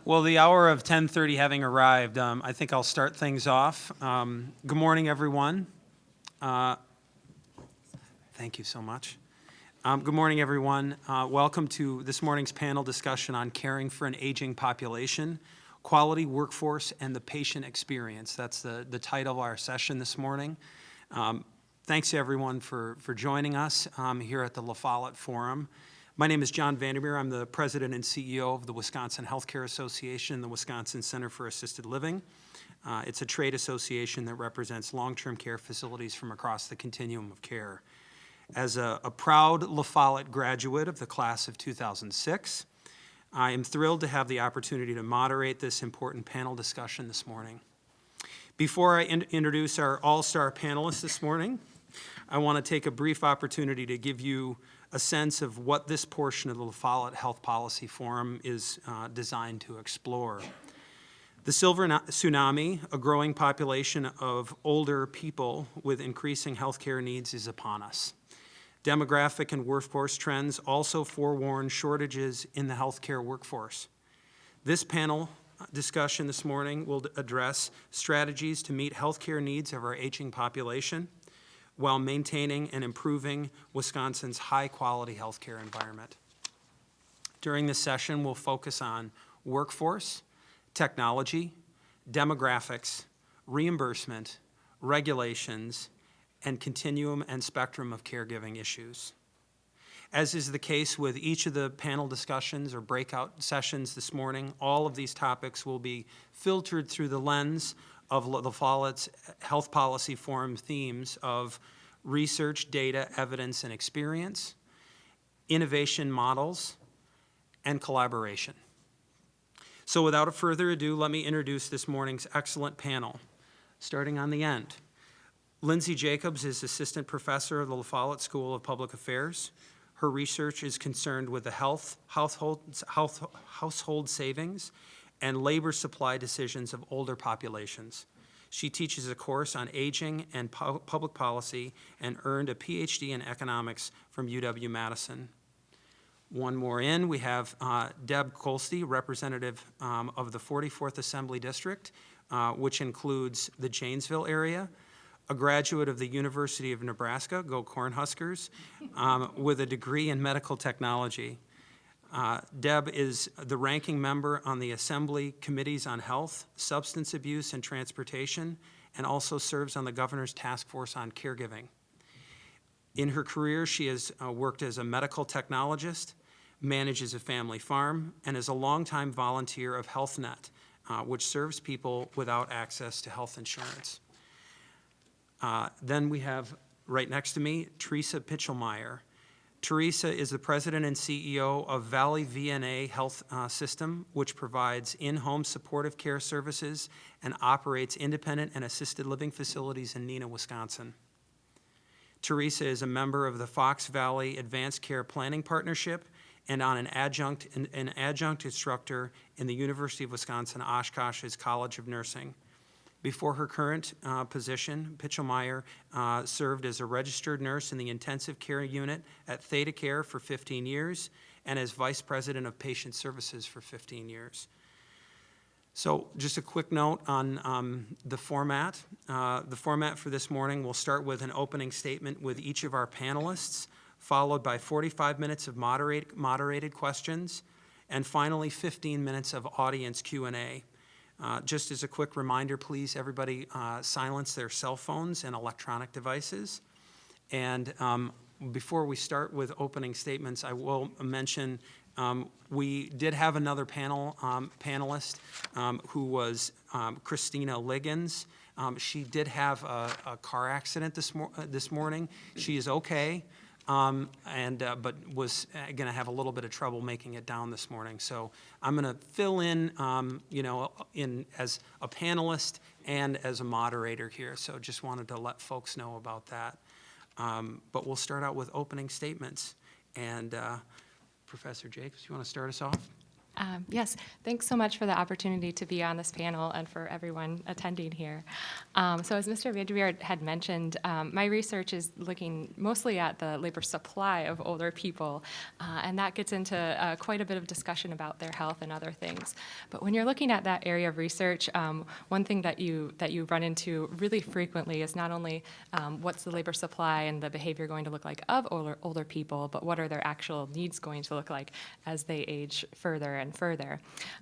Well, the hour of 10:30 having arrived, I think I'll start things off. Good morning, everyone. Thank you so much. Good morning, everyone. Welcome to this morning's panel discussion on caring for an aging population, quality workforce, and the patient experience. That's the title of our session this morning. Thanks to everyone for joining us here at the Follette Forum. My name is John Vander. I'm the president and CEO of the Wisconsin Healthcare Association, the Wisconsin Center for Assisted Living. It's a trade association that represents long-term care facilities from across the continuum of care. As a proud Follette graduate of the class of 2006, I am thrilled to have the opportunity to moderate this important panel discussion this morning. Before I introduce our all-star panelists this morning, I want to take a brief opportunity to give you a sense of what this portion of the Follette Health Policy Forum is designed to explore. The silver tsunami, a growing population of older people with increasing healthcare needs, is upon us. Demographic and workforce trends also forewarn shortages in the healthcare workforce. This panel discussion this morning will address strategies to meet healthcare needs of our aging population while maintaining and improving Wisconsin's high-quality healthcare environment. During this session, we'll focus on workforce, technology, demographics, reimbursement, regulations, and continuum and spectrum of caregiving issues. As is the case with each of the panel discussions or breakout sessions this morning, all of these topics will be filtered through the lens of the Follette's Health Policy Forum themes of research, data, evidence, and experience, innovation models, and collaboration. So without further ado, let me introduce this morning's excellent panel. Starting on the end, Lindsay Jacobs is Assistant Professor of the Follette School of Public Affairs. Her research is concerned with the household savings and labor supply decisions of older populations. She teaches a course on aging and public policy and earned a PhD in economics from UW-Madison. One more in, we have Deb Cole, representative of the 44th Assembly District, which includes the Janesville area, a graduate of the University of Nebraska, go Cornhuskers, with a degree in medical technology. Deb is the ranking member on the Assembly Committees on Health, Substance Abuse, and Transportation, and also serves on the Governor's Task Force on Caregiving. In her career, she has worked as a medical technologist, manages a family farm, and is a longtime volunteer of HealthNet, which serves people without access to health insurance. Then we have, right next to me, Theresa Pichelmeyer. Theresa is the president and CEO of Valley VNA Health System, which provides in-home supportive care services and operates independent and assisted living facilities in Neenah, Wisconsin. Theresa is a member of the Fox Valley Advanced Care Planning Partnership and an adjunct instructor in the University of Wisconsin-Oshkosh's College of Nursing. Before her current position, Pichelmeyer served as a registered nurse in the intensive care unit at Theta Care for 15 years and as vice president of patient services for 15 years. So just a quick note on the format. The format for this morning will start with an opening statement with each of our panelists, followed by 45 minutes of moderated questions, and finally 15 minutes of audience Q&A. Just as a quick reminder, please, everybody silence their cell phones and electronic devices. And before we start with opening statements, I will mention we did have another panelist who was Christina Liggins. She did have a car accident this morning. She is okay. But was going to have a little bit of trouble making it down this morning. So I'm going to fill in, as a panelist and as a moderator here. So just wanted to let folks know about that. But we'll start out with opening statements. And Professor Jacobs, you want to start us off? Yes, thanks so much for the opportunity to be on this panel and for everyone attending here. So as Mr. Vander had mentioned, my research is looking mostly at the labor supply of older people, and that gets into quite a bit of discussion about their health and other things. But when you're looking at that area of research, one thing that you run into really frequently is not only what's the labor supply and the behavior going to look like of older people, but what are their actual needs going to look like as they age further and further.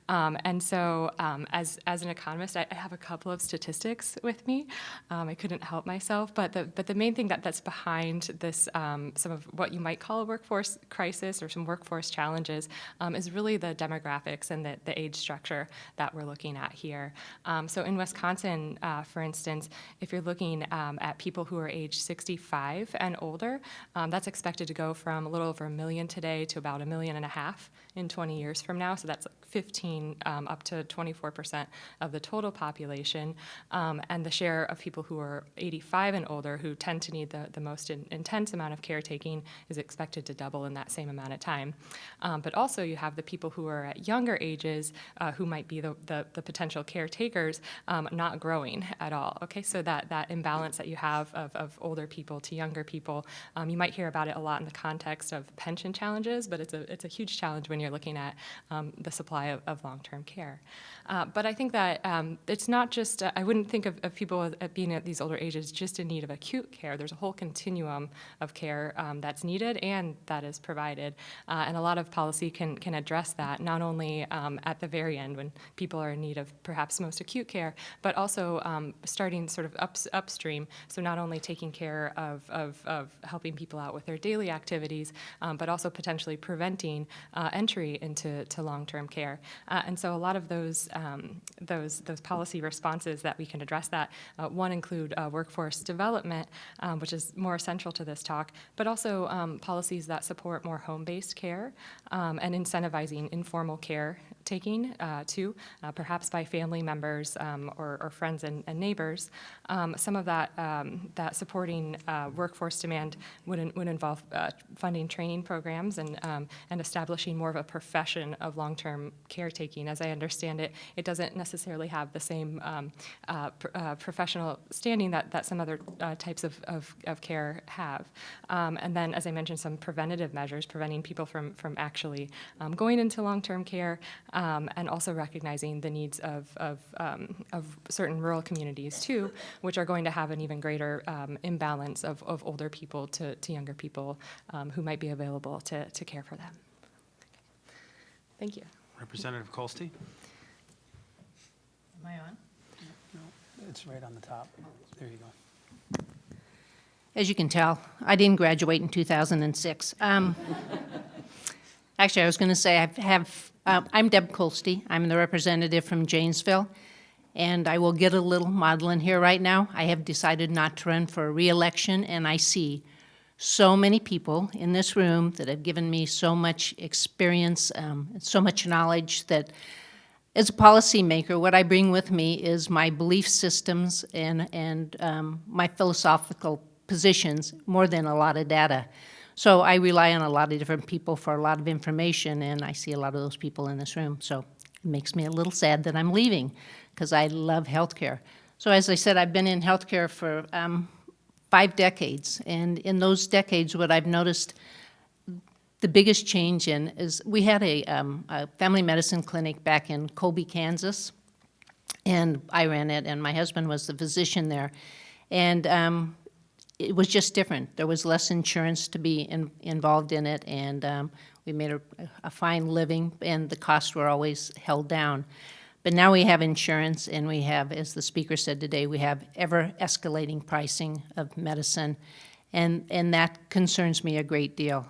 And so as an economist, I have a couple of statistics with me. I couldn't help myself, but the main thing that's behind this, some of what you might call a workforce crisis or some workforce challenges, is really the demographics and the age structure that we're looking at here. So in Wisconsin, for instance, if you're looking at people who are age 65 and older, that's expected to go from a little over 1 million today to about 1.5 million in 20 years from now. So that's like 15 up to 24% of the total population. And the share of people who are 85 and older who tend to need the most intense amount of caretaking is expected to double in that same amount of time. But also you have the people who are at younger ages who might be the potential caretakers not growing at all. Okay, so that imbalance that you have of older people to younger people, you might hear about it a lot in the context of pension challenges, but it's a huge challenge when you're looking at the supply of long-term care. But I think that it's not just, I wouldn't think of people being at these older ages just in need of acute care. There's a whole continuum of care that's needed and that is provided. And a lot of policy can address that, not only at the very end when people are in need of perhaps most acute care, but also starting sort of upstream. So not only taking care of helping people out with their daily activities, but also potentially preventing entry into long-term care. And so a lot of those policy responses that we can address that, one include workforce development, which is more essential to this talk, but also policies that support more home-based care and incentivizing informal care taking too, perhaps by family members or friends and neighbors. Some of that supporting workforce demand would involve funding training programs and establishing more of a profession of long-term caretaking. As I understand it, it doesn't necessarily have the same professional standing that some other types of care have. And then, as I mentioned, some preventative measures preventing people from actually going into long-term care, and also recognizing the needs of certain rural communities too, which are going to have an even greater imbalance of older people to younger people who might be available to care for them. Thank you. Representative Kolste? Am I on? No, it's right on the top. There you go. As you can tell, I didn't graduate in 2006. Actually, I was going to say I'm Deb Cole. I'm the representative from Janesville, and I will get a little maudlin here right now. I have decided not to run for re-election, and I see so many people in this room that have given me so much experience, so much knowledge that as a policymaker, what I bring with me is my belief systems and my philosophical positions more than a lot of data. So I rely on a lot of different people for a lot of information, and I see a lot of those people in this room. So it makes me a little sad that I'm leaving because I love healthcare. So as I said, I've been in healthcare for 5 decades, and in those decades, what I've noticed the biggest change in is we had a family medicine clinic back in Colby, Kansas, and I ran it, and my husband was the physician there, and it was just different. There was less insurance to be involved in it, and we made a fine living, and the costs were always held down. But now we have insurance, and we have, as the speaker said today, we have ever-escalating pricing of medicine, and that concerns me a great deal.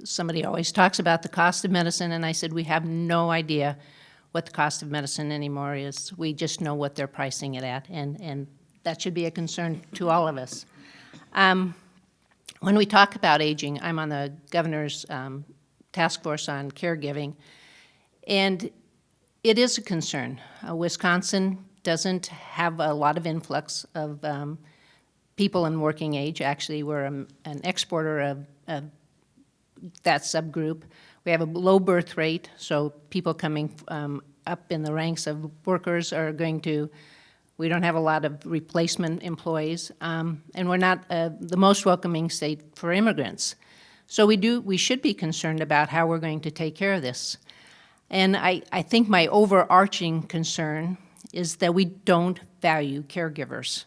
Somebody always talks about the cost of medicine, and I said we have no idea what the cost of medicine anymore is. We just know what they're pricing it at, and that should be a concern to all of us. When we talk about aging, I'm on the governor's task force on caregiving, and it is a concern. Wisconsin doesn't have a lot of influx of people in working age. Actually, we're an exporter of that subgroup. We have a low birth rate, so people coming up in the ranks of workers are going to, we don't have a lot of replacement employees, and we're not the most welcoming state for immigrants. So we should be concerned about how we're going to take care of this. And I think my overarching concern is that we don't value caregivers,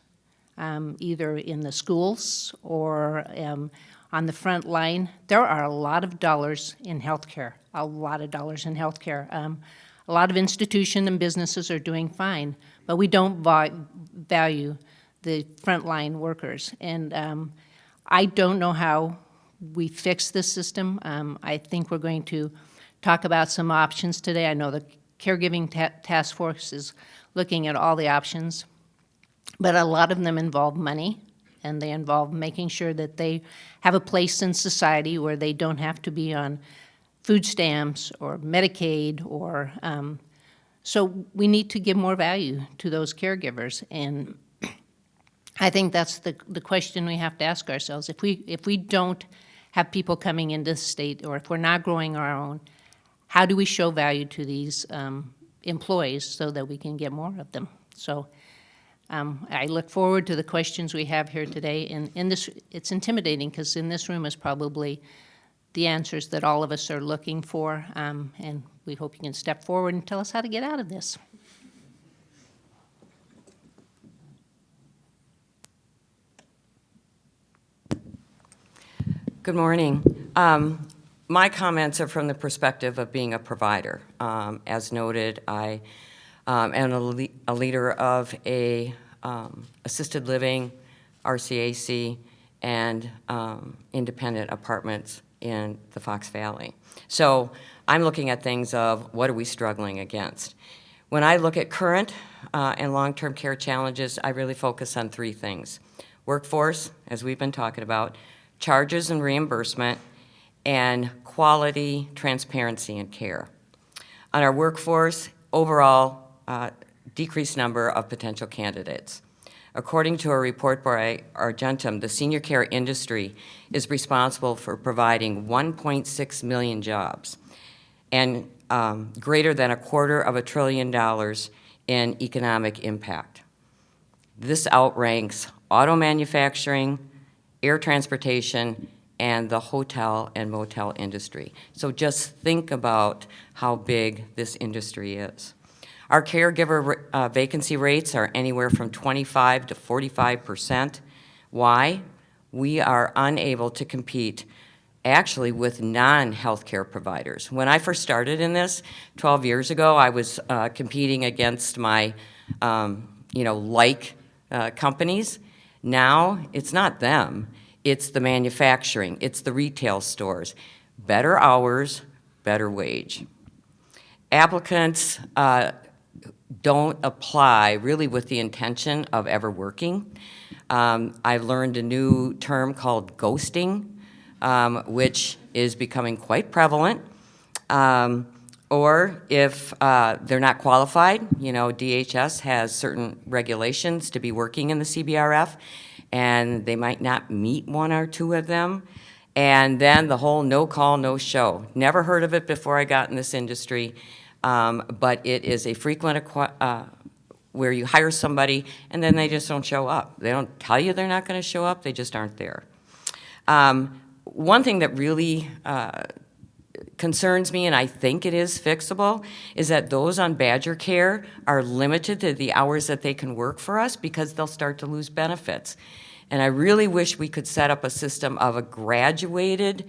either in the schools or on the front line. There are a lot of dollars in healthcare, a lot of dollars in healthcare. A lot of institutions and businesses are doing fine, but we don't value the frontline workers. And I don't know how we fix this system. I think we're going to talk about some options today. I know the Caregiving Task Force is looking at all the options, but a lot of them involve money, and they involve making sure that they have a place in society where they don't have to be on food stamps or Medicaid or, so we need to give more value to those caregivers. And I think that's the question we have to ask ourselves. If we don't have people coming into the state, or if we're not growing our own, how do we show value to these employees so that we can get more of them? So I look forward to the questions we have here today. And in this, it's intimidating because in this room is probably the answers that all of us are looking for. And we hope you can step forward and tell us how to get out of this. Good morning. My comments are from the perspective of being a provider. As noted, I am a leader of a assisted living, RCAC, and independent apartments in the Fox Valley. So I'm looking at things of what are we struggling against. When I look at current and long-term care challenges, I really focus on three things. Workforce, as we've been talking about, charges and reimbursement, and quality, transparency, and care. On our workforce, overall, decreased number of potential candidates. According to a report by Argentum, the senior care industry is responsible for providing 1.6 million jobs and greater than $250 billion in economic impact. This outranks auto manufacturing, air transportation, and the hotel and motel industry. So just think about how big this industry is. Our caregiver vacancy rates are anywhere from 25 to 45%. Why? We are unable to compete actually with non-healthcare providers. When I first started in this 12 years ago, I was competing against my companies. Now, it's not them. It's the manufacturing, it's the retail stores. Better hours, better wage. Applicants don't apply really with the intention of ever working. I've learned a new term called ghosting, which is becoming quite prevalent. Or if they're not qualified, DHS has certain regulations to be working in the CBRF, and they might not meet one or two of them. And then the whole no call, no show. Never heard of it before I got in this industry, but it is a frequent where you hire somebody and then they just don't show up. They don't tell you they're not going to show up, they just aren't there. One thing that really concerns me, and I think it is fixable, is that those on Badger Care are limited to the hours that they can work for us because they'll start to lose benefits. And I really wish we could set up a system of a graduated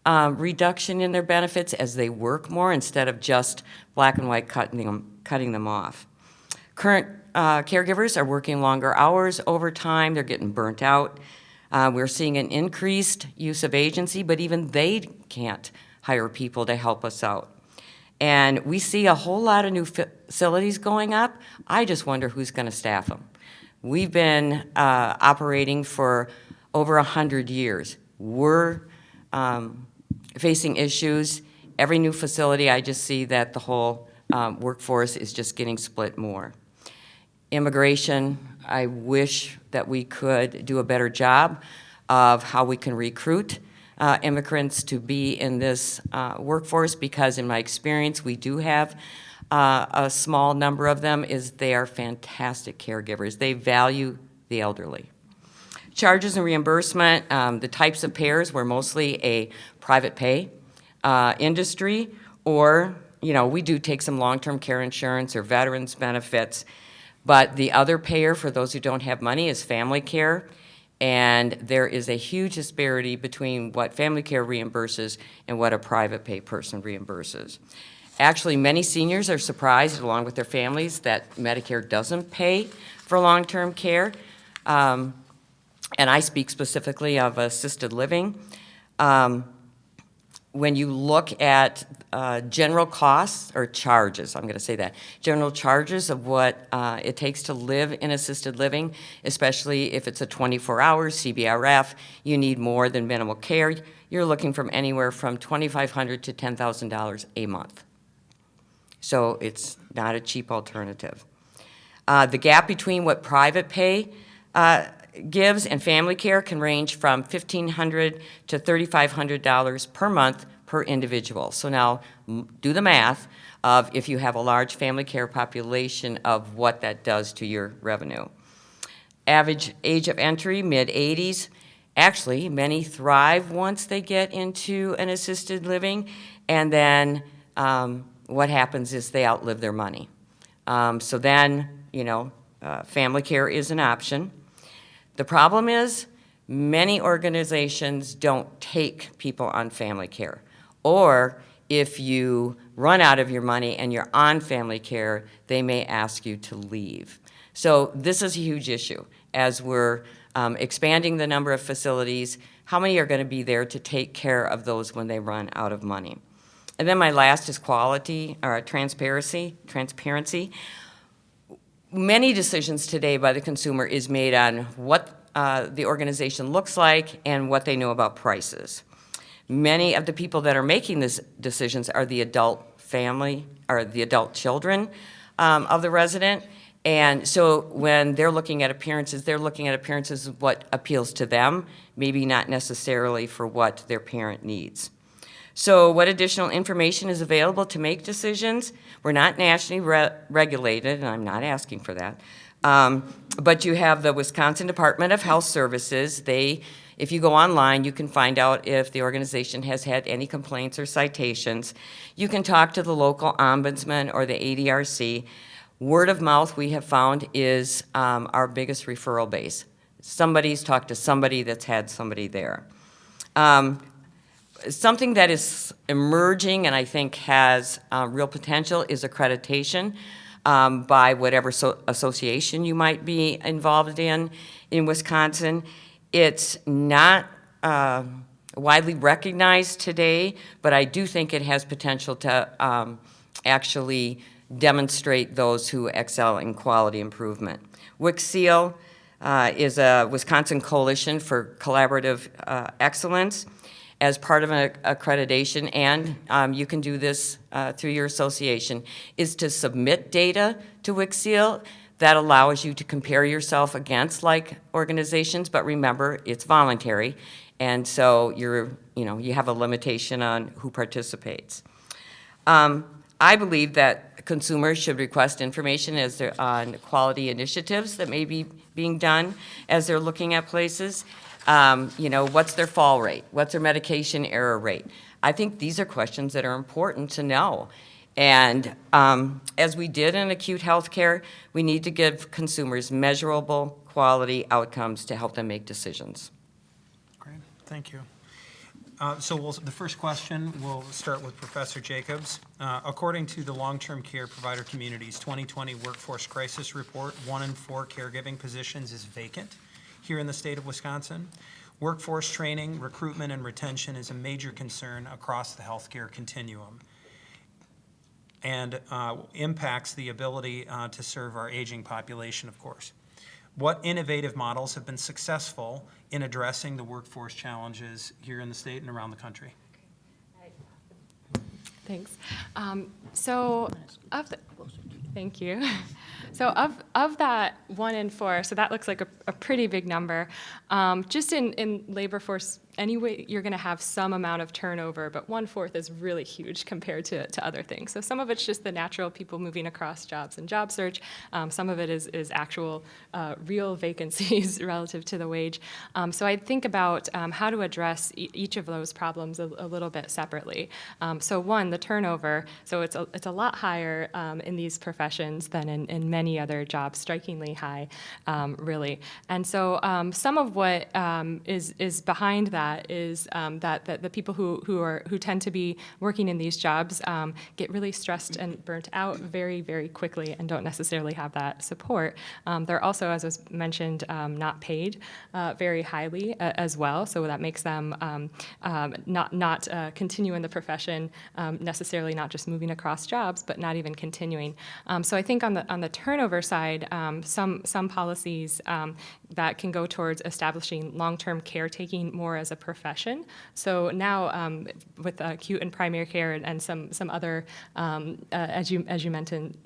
reduction in their benefits as they work more instead of just black and white cutting them off. Current caregivers are working longer hours overtime. They're getting burnt out. We're seeing an increased use of agency, but even they can't hire people to help us out. And we see a whole lot of new facilities going up. I just wonder who's going to staff them. We've been operating for over 100 years. We're facing issues. Every new facility, I just see that the whole workforce is just getting split more. Immigration, I wish that we could do a better job of how we can recruit. immigrants to be in this workforce, because in my experience, we do have a small number of them, is they are fantastic caregivers. They value the elderly. Charges and reimbursement, the types of payers were mostly a private pay industry, or, you know, we do take some long-term care insurance or veterans benefits, but the other payer for those who don't have money is family care, and there is a huge disparity between what family care reimburses and what a private pay person reimburses. Actually, many seniors are surprised, along with their families, that Medicare doesn't pay for long-term care. And I speak specifically of assisted living. When you look at general costs or charges, I'm going to say that, general charges of what it takes to live in assisted living, especially if it's a 24-hour CBRF, you need more than minimal care, you're looking from anywhere from $2,500 to $10,000 a month. So it's not a cheap alternative. The gap between what private pay gives and family care can range from $1,500 to $3,500 per month per individual. So now do the math of, if you have a large family care population, of what that does to your revenue. Average age of entry, mid-80s. Actually, many thrive once they get into an assisted living, and then what happens is they outlive their money. So then, you know, family care is an option. The problem is many organizations don't take people on family care. Or if you run out of your money and you're on family care, they may ask you to leave. So this is a huge issue. As we're expanding the number of facilities, how many are going to be there to take care of those when they run out of money? And then my last is quality, or transparency. Many decisions today by the consumer is made on what the organization looks like and what they know about prices. Many of the people that are making these decisions are the adult family, or the adult children of the resident. And so when they're looking at appearances, of what appeals to them, maybe not necessarily for what their parent needs. So what additional information is available to make decisions? We're not nationally regulated, and I'm not asking for that. But you have the Wisconsin Department of Health Services. If you go online, you can find out if the organization has had any complaints or citations. You can talk to the local ombudsman or the ADRC. Word of mouth, we have found, is our biggest referral base. Somebody's talked to somebody that's had somebody there. Something that is emerging and I think has real potential is accreditation by whatever association you might be involved in Wisconsin. It's not widely recognized today, but I do think it has potential to actually demonstrate those who excel in quality improvement. WIC-SEAL is a Wisconsin Coalition for Collaborative Excellence. As part of an accreditation, and you can do this through your association, is to submit data to WIC-SEAL that allows you to compare yourself against like organizations, but remember, it's voluntary, and so you have a limitation on who participates. I believe that consumers should request information as they're on quality initiatives that may be being done as they're looking at places. What's their fall rate? What's their medication error rate? I think these are questions that are important to know. And as we did in acute health care, we need to give consumers measurable quality outcomes to help them make decisions. Great, thank you. The first question, we'll start with Professor Jacobs. According to the Long-Term Care Provider Community's 2020 Workforce Crisis Report, 1 in 4 caregiving positions is vacant here in the state of Wisconsin. Workforce training, recruitment, and retention is a major concern across the healthcare continuum and impacts the ability to serve our aging population, of course. What innovative models have been successful in addressing the workforce challenges here in the state and around the country? Thanks. Thank you. So of that 1 in 4, so that looks like a pretty big number. Just in labor force anyway, you're going to have some amount of turnover, but 1/4 is really huge compared to other things. So some of it's just the natural people moving across jobs and job search. Some of it is actual real vacancies relative to the wage. So I think about how to address each of those problems a little bit separately. So one, the turnover. So it's a lot higher in these professions than in many other jobs, strikingly high, really. And so some of what is behind that is that the people who tend to be working in these jobs get really stressed and burnt out very, very quickly and don't necessarily have that support. They're also, as was mentioned, not paid very highly as well, so that makes them not continue in the profession, necessarily not just moving across jobs, but not even continuing. So I think on the turnover side, some policies that can go towards establishing long-term caretaking more as a profession. So now with acute and primary care and some other, as you mentioned,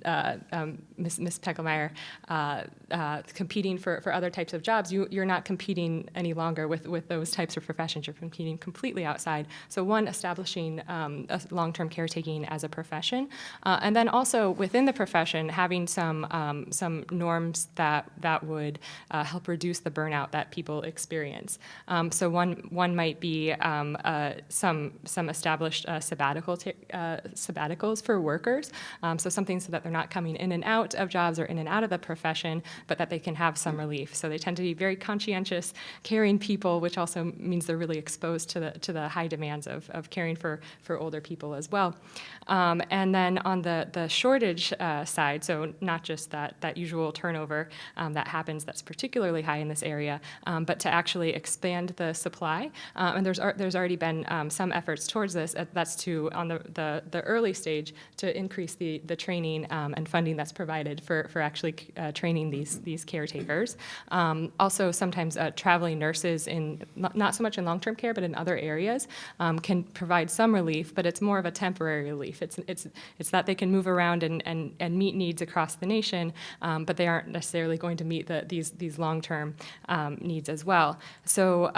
Ms. Pichelmeyer, competing for other types of jobs, you're not competing any longer with those types of professions. You're competing completely outside. So one, establishing a long-term caretaking as a profession, and then also within the profession having some norms that would help reduce the burnout that people experience. So one might be some established sabbaticals for workers. So something so that they're not coming in and out of jobs or in and out of the profession, but that they can have some relief. So they tend to be very conscientious, caring people, which also means they're really exposed to the high demands of caring for older people as well. And then on the shortage side, so not just that usual turnover that happens that's particularly high in this area, but to actually expand the supply. And there's already been some efforts towards this. That's to, on the early stage, to increase the training and funding that's provided for actually training these caretakers. Also, sometimes traveling nurses not so much in long-term care, but in other areas, can provide some relief, but it's more of a temporary relief. It's that they can move around and meet needs across the nation, but they aren't necessarily going to meet these long-term needs as well. So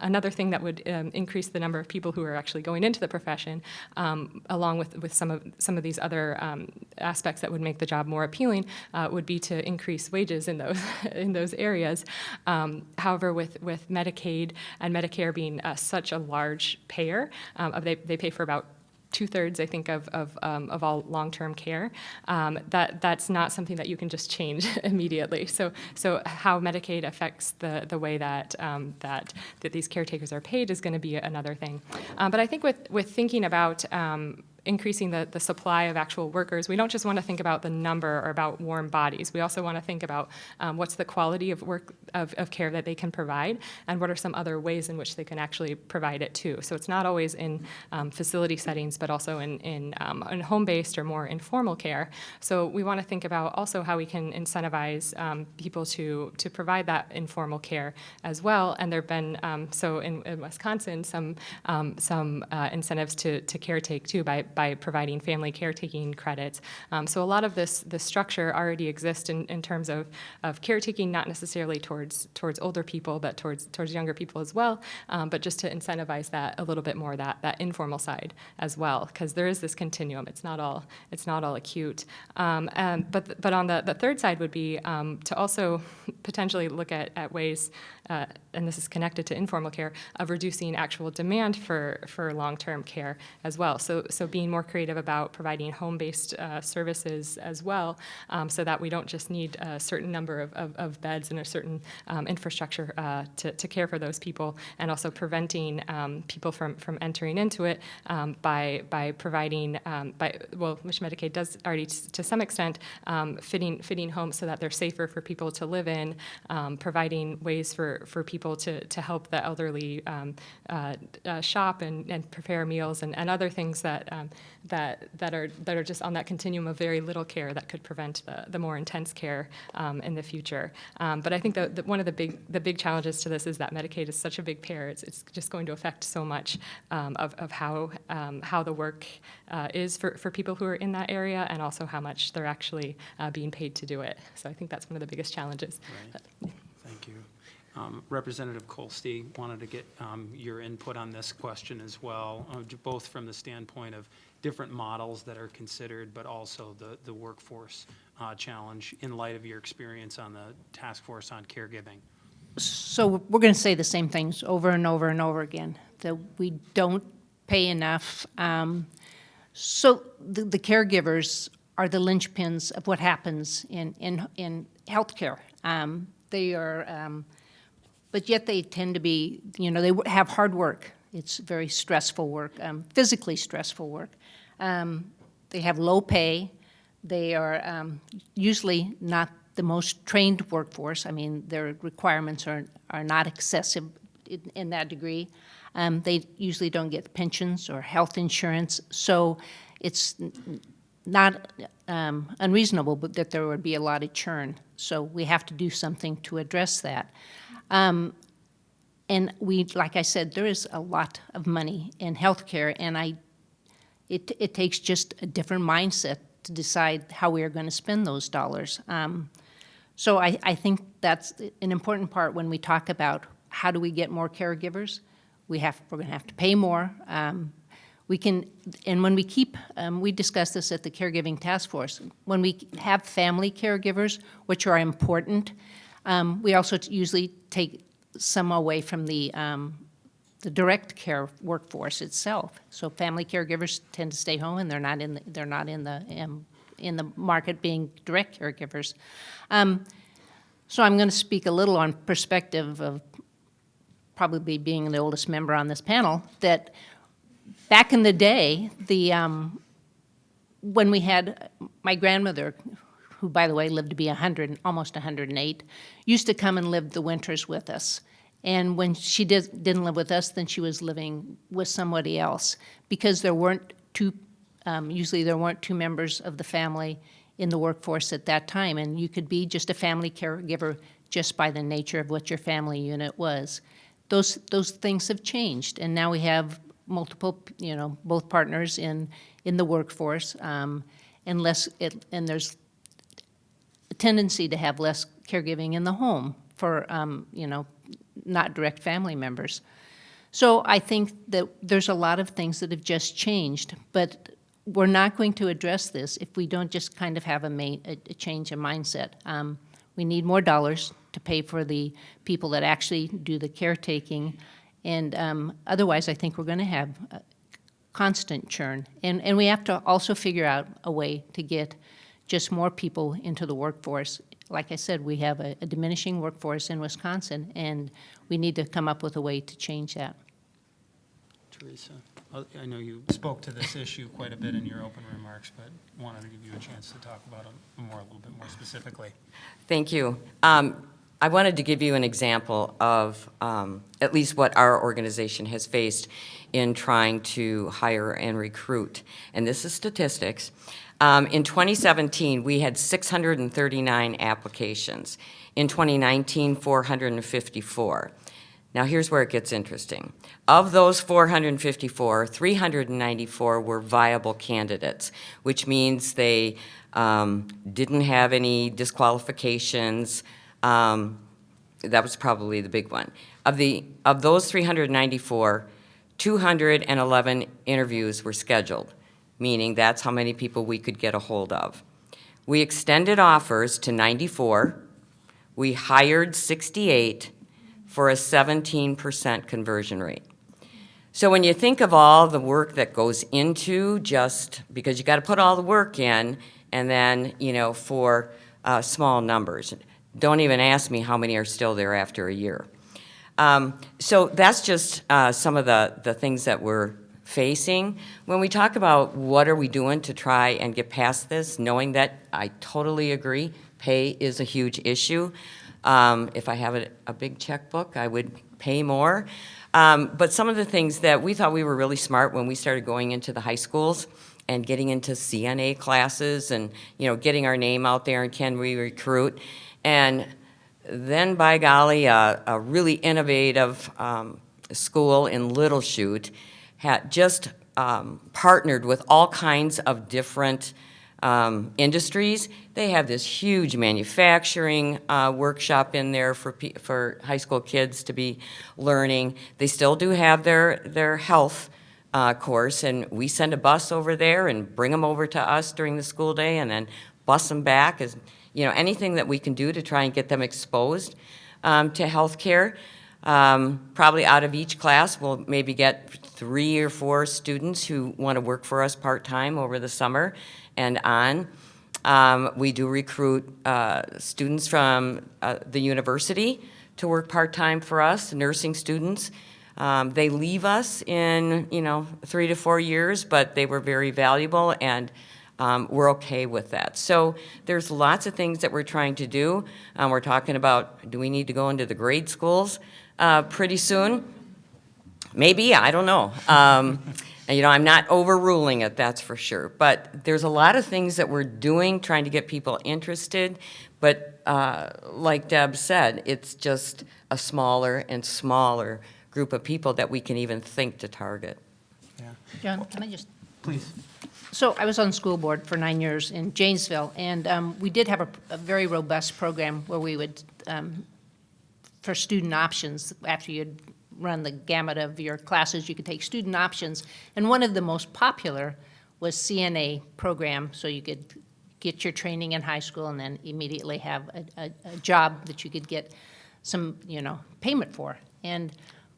another thing that would increase the number of people who are actually going into the profession, along with some of these other aspects that would make the job more appealing, would be to increase wages in those areas. However, with Medicaid and Medicare being such a large payer, they pay for about 2/3, I think, of all long-term care. That's not something that you can just change immediately. So how Medicaid affects the way that these caretakers are paid is going to be another thing. But I think with thinking about increasing the supply of actual workers, we don't just want to think about the number or about warm bodies. We also want to think about what's the quality of work of care that they can provide, and what are some other ways in which they can actually provide it too. So it's not always in facility settings, but also in home-based or more informal care. So we want to think about also how we can incentivize people to provide that informal care as well. And there have been so in Wisconsin some incentives to caretake too by providing family caretaking credits. So a lot of this structure already exists in terms of caretaking, not necessarily towards older people, but towards younger people as well, but just to incentivize that a little bit more, that informal side as well, because there is this continuum. It's not all acute. But on the third side would be to also potentially look at ways, and this is connected to informal care, of reducing actual demand for long-term care as well. So being more creative about providing home-based services as well, so that we don't just need a certain number of beds and a certain infrastructure to care for those people, and also preventing people from entering into it by providing, which Medicaid does already to some extent, fitting homes so that they're safer for people to live in, providing ways for people to help the elderly shop and prepare meals and other things that are just on that continuum of very little care that could prevent the more intense care in the future. But I think that one of the big challenges to this is that Medicaid is such a big payer. It's just going to affect so much of how the work is for people who are in that area, and also how much they're actually being paid to do it. So I think that's one of the biggest challenges. Right. Thank you. Representative Kolste wanted to get your input on this question as well, both from the standpoint of different models that are considered, but also the workforce challenge in light of your experience on the task force on caregiving. So we're going to say the same things over and over and over again, that we don't pay enough. So the caregivers are the linchpins of what happens in healthcare. They are, but yet they tend to be, they have hard work. It's very stressful work, physically stressful work. They have low pay. They are usually not the most trained workforce. I mean, their requirements are not excessive in that degree. They usually don't get pensions or health insurance, so it's not unreasonable but that there would be a lot of churn. So we have to do something to address that. And like I said, there is a lot of money in healthcare, and it takes just a different mindset to decide how we are going to spend those dollars. So I think that's an important part when we talk about how do we get more caregivers. We're going to have to pay more. We can, and when we keep, we discussed this at the Caregiving Task Force, when we have family caregivers, which are important, we also usually take some away from the direct care workforce itself. So family caregivers tend to stay home, and they're not in the market being direct caregivers. So I'm going to speak a little on perspective of probably being the oldest member on this panel, that back in the day, when we had my grandmother, who, by the way, lived to be 100, almost 108, used to come and live the winters with us. And when she didn't live with us, then she was living with somebody else, because there weren't usually there weren't two members of the family in the workforce at that time, and you could be just a family caregiver just by the nature of what your family unit was. Those things have changed, and now we have multiple, both partners in the workforce, and there's a tendency to have less caregiving in the home for, not direct family members. So I think that there's a lot of things that have just changed, but we're not going to address this if we don't just kind of have a change of mindset. We need more dollars to pay for the people that actually do the caretaking, and otherwise I think we're going to have constant churn. And we have to also figure out a way to get just more people into the workforce. Like I said, we have a diminishing workforce in Wisconsin, and we need to come up with a way to change that. Theresa, I know you spoke to this issue quite a bit in your open remarks, but wanted to give you a chance to talk about it a little bit more specifically. Thank you. I wanted to give you an example of at least what our organization has faced in trying to hire and recruit. And this is statistics. In 2017, we had 639 applications. In 2019, 454. Now, here's where it gets interesting. Of those 454, 394 were viable candidates, which means they didn't have any disqualifications. That was probably the big one. Of those 394, 211 interviews were scheduled, meaning that's how many people we could get a hold of. We extended offers to 94. We hired 68 for a 17% conversion rate. So when you think of all the work that goes into just, because you got to put all the work in, and then, for small numbers. Don't even ask me how many are still there after a year. So that's just some of the things that we're facing. When we talk about what are we doing to try and get past this, knowing that I totally agree, pay is a huge issue. If I have a big checkbook, I would pay more. But some of the things that we thought we were really smart when we started going into the high schools and getting into CNA classes and, getting our name out there and can we recruit. And then, by golly, a really innovative school in Little Chute had just partnered with all kinds of different industries. They have this huge manufacturing workshop in there for high school kids to be learning. They still do have their health course, and we send a bus over there and bring them over to us during the school day and then bus them back. As you know, anything that we can do to try and get them exposed to healthcare. Probably out of each class, we'll maybe get 3 or 4 students who want to work for us part-time over the summer and on. We do recruit students from the university to work part-time for us, nursing students. They leave us in, 3 to 4 years, but they were very valuable, and we're okay with that. So there's lots of things that we're trying to do. We're talking about, do we need to go into the grade schools pretty soon? Maybe, I don't know. And, I'm not overruling it, that's for sure. But there's a lot of things that we're doing, trying to get people interested. But like Deb said, it's just a smaller and smaller group of people that we can even think to target. Yeah. John, can I just? Please. So I was on school board for 9 years in Janesville, and we did have a very robust program where we would, for student options, after you'd run the gamut of your classes, you could take student options. And one of the most popular was CNA program, so you could get your training in high school and then immediately have a job that you could get some, payment for.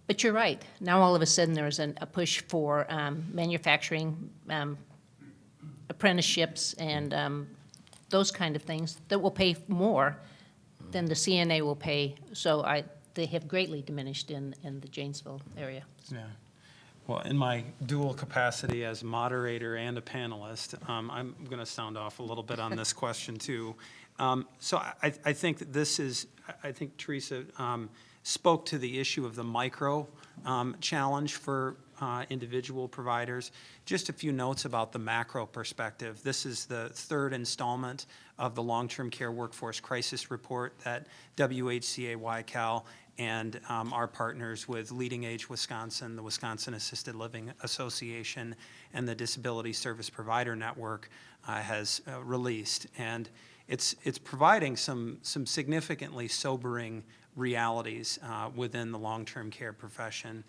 But you're right. Now all of a sudden there's a push for manufacturing apprenticeships and those kind of things that will pay more than the CNA will pay. So they have greatly diminished in the Janesville area. Yeah. Well, in my dual capacity as moderator and a panelist, I'm going to sound off a little bit on this question too. So I think that I think Theresa spoke to the issue of the micro challenge for individual providers. Just a few notes about the macro perspective. This is the 3rd installment of the Long-Term Care Workforce Crisis Report that WHCA YCAL and our partners with Leading Age Wisconsin, the Wisconsin Assisted Living Association, and the Disability Service Provider Network has released. And it's providing some significantly sobering realities within the long-term care profession.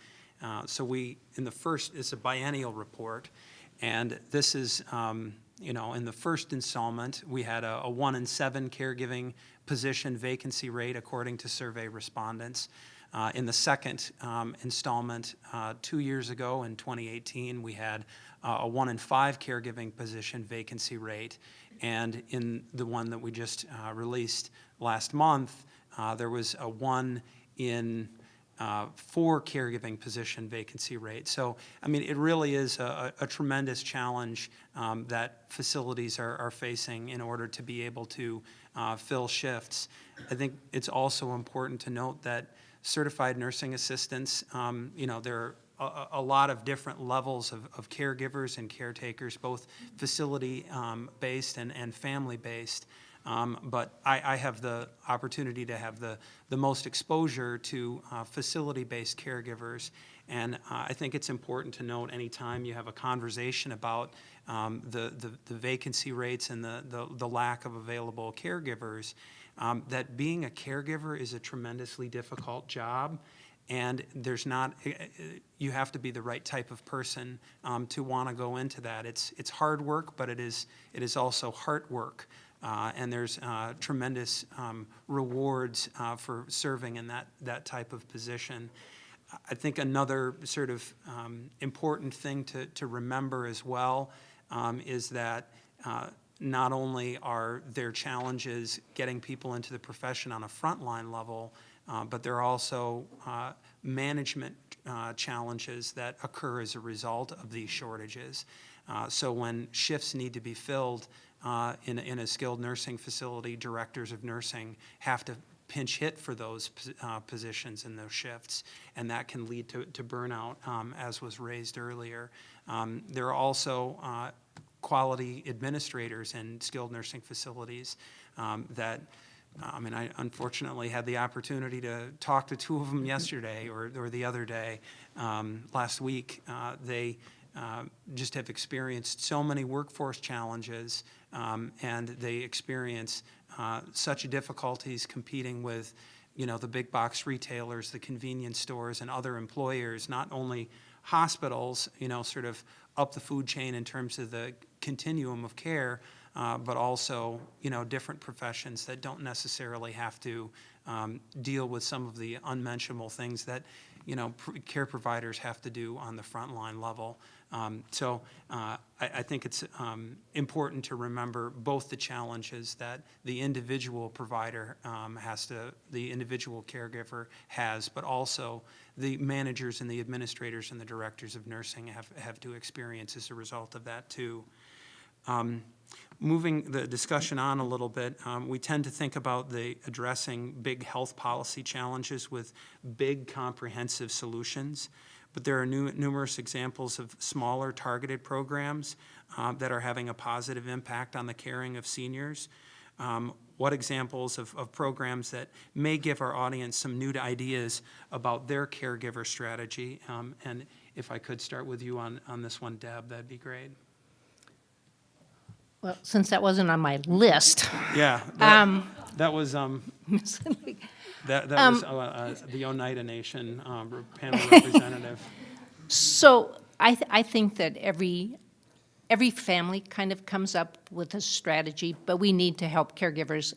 So it's a biennial report, and this is, in the first installment, we had a 1 in 7 caregiving position vacancy rate according to survey respondents. In the second installment, 2 years ago in 2018, we had a 1 in 5 caregiving position vacancy rate. And in the one that we just released last month, there was a 1 in 4 caregiving position vacancy rate. So, it really is a tremendous challenge that facilities are facing in order to be able to fill shifts. I think it's also important to note that certified nursing assistants, there are a lot of different levels of caregivers and caretakers, both facility-based and family-based. But I have the opportunity to have the most exposure to facility-based caregivers, and I think it's important to note anytime you have a conversation about the vacancy rates and the lack of available caregivers, that being a caregiver is a tremendously difficult job, and you have to be the right type of person to want to go into that. It's hard work, but it is also heart work. And there's tremendous rewards for serving in that type of position. I think another sort of important thing to remember as well is that not only are there challenges getting people into the profession on a frontline level, but there are also management challenges that occur as a result of these shortages. So when shifts need to be filled, in a skilled nursing facility, directors of nursing have to pinch hit for those positions in those shifts, and that can lead to burnout, as was raised earlier. There are also quality administrators in skilled nursing facilities that I unfortunately had the opportunity to talk to 2 of them yesterday or the other day. Last week, they just have experienced so many workforce challenges, and they experience such difficulties competing with, the big box retailers, the convenience stores, and other employers, not only hospitals, sort of up the food chain in terms of the continuum of care, but also, different professions that don't necessarily have to deal with some of the unmentionable things that, care providers have to do on the frontline level. So I think it's important to remember both the challenges that the individual provider the individual caregiver has, but also the managers and the administrators and the directors of nursing have to experience as a result of that too. Moving the discussion on a little bit, we tend to think about addressing big health policy challenges with big comprehensive solutions, but there are numerous examples of smaller targeted programs that are having a positive impact on the caring of seniors. What examples of programs that may give our audience some new ideas about their caregiver strategy? And if I could start with you on this one, Deb, that'd be great. Well, since that wasn't on my list. Yeah, that was the Oneida Nation panel representative. So I think that every family kind of comes up with a strategy, but we need to help caregivers,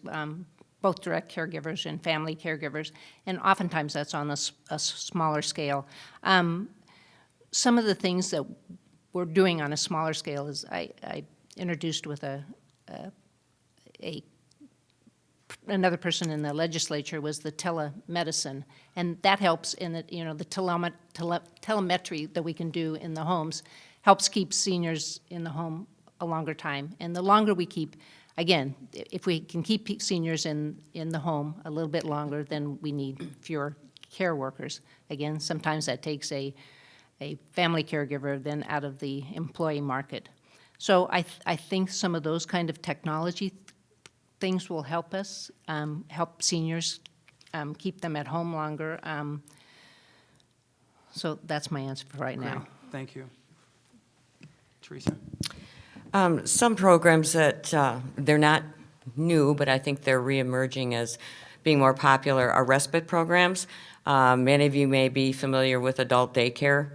both direct caregivers and family caregivers, and oftentimes that's on a smaller scale. Some of the things that we're doing on a smaller scale is I introduced with another person in the legislature was the telemedicine, and that helps in the telemetry that we can do in the homes helps keep seniors in the home a longer time. And the longer we keep, again, if we can keep seniors in the home a little bit longer, then we need fewer care workers. Again, sometimes that takes a family caregiver then out of the employee market. So I think some of those kind of technology things will help us, help seniors, keep them at home longer. So that's my answer for right now. Thank you. Theresa? Some programs that they're not new, but I think they're reemerging as being more popular are respite programs. Many of you may be familiar with adult daycare.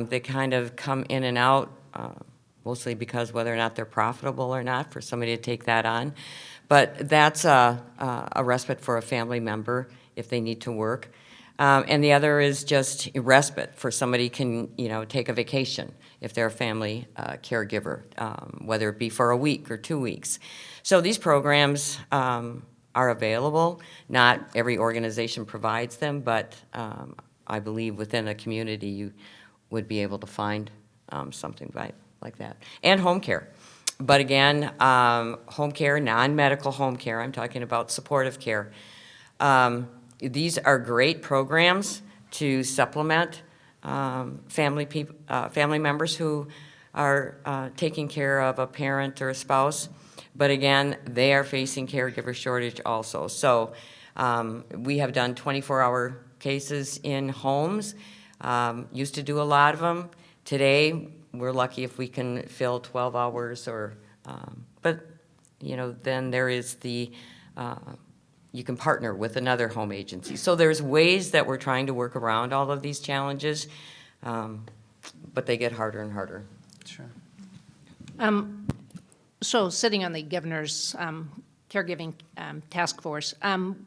They kind of come in and out, mostly because whether or not they're profitable or not for somebody to take that on. But that's a respite for a family member if they need to work. And the other is just a respite for somebody can, take a vacation if they're a family caregiver, whether it be for a week or 2 weeks. So these programs are available. Not every organization provides them, but I believe within a community you would be able to find something like that. And home care. But again, home care, non-medical home care, I'm talking about supportive care. These are great programs to supplement family members who are taking care of a parent or a spouse. But again, they are facing caregiver shortage also. So we have done 24-hour cases in homes. Used to do a lot of them. Today, we're lucky if we can fill 12 hours or, but, then there is you can partner with another home agency. So there's ways that we're trying to work around all of these challenges, but they get harder and harder. Sure. So sitting on the governor's caregiving task force,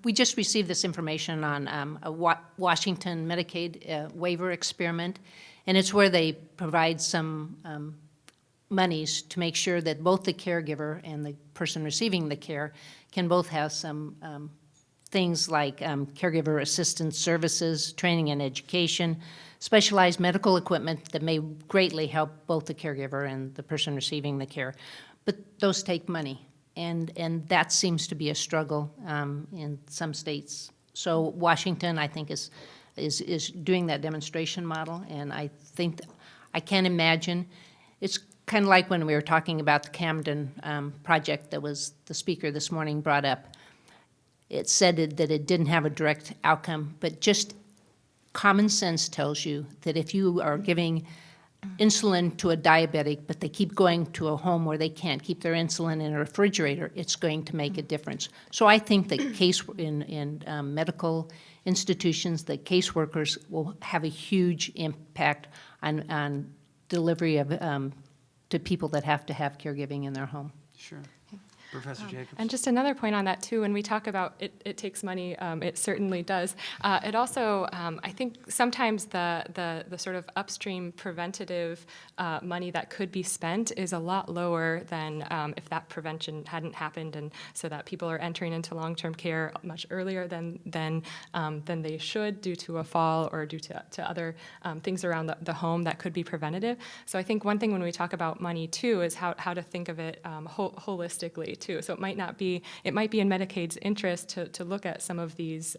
we just received this information on a Washington Medicaid waiver experiment, and it's where they provide some monies to make sure that both the caregiver and the person receiving the care can both have some things like caregiver assistance services, training and education, specialized medical equipment that may greatly help both the caregiver and the person receiving the care. But those take money, and that seems to be a struggle in some states. So Washington, I think, is doing that demonstration model, and I think I can imagine it's kind of like when we were talking about the Camden project that was the speaker this morning brought up. It said that it didn't have a direct outcome, but just common sense tells you that if you are giving insulin to a diabetic, but they keep going to a home where they can't keep their insulin in a refrigerator, it's going to make a difference. So I think that in medical institutions, the caseworkers will have a huge impact on delivery of to people that have to have caregiving in their home. Sure. Professor Jacobs? And just another point on that, too, when we talk about it takes money, it certainly does. It also, I think sometimes the sort of upstream preventative money that could be spent is a lot lower than if that prevention hadn't happened, and so that people are entering into long-term care much earlier than they should due to a fall or due to other things around the home that could be preventative. So I think one thing when we talk about money, too, is how to think of it holistically, too. So it might be in Medicaid's interest to look at some of these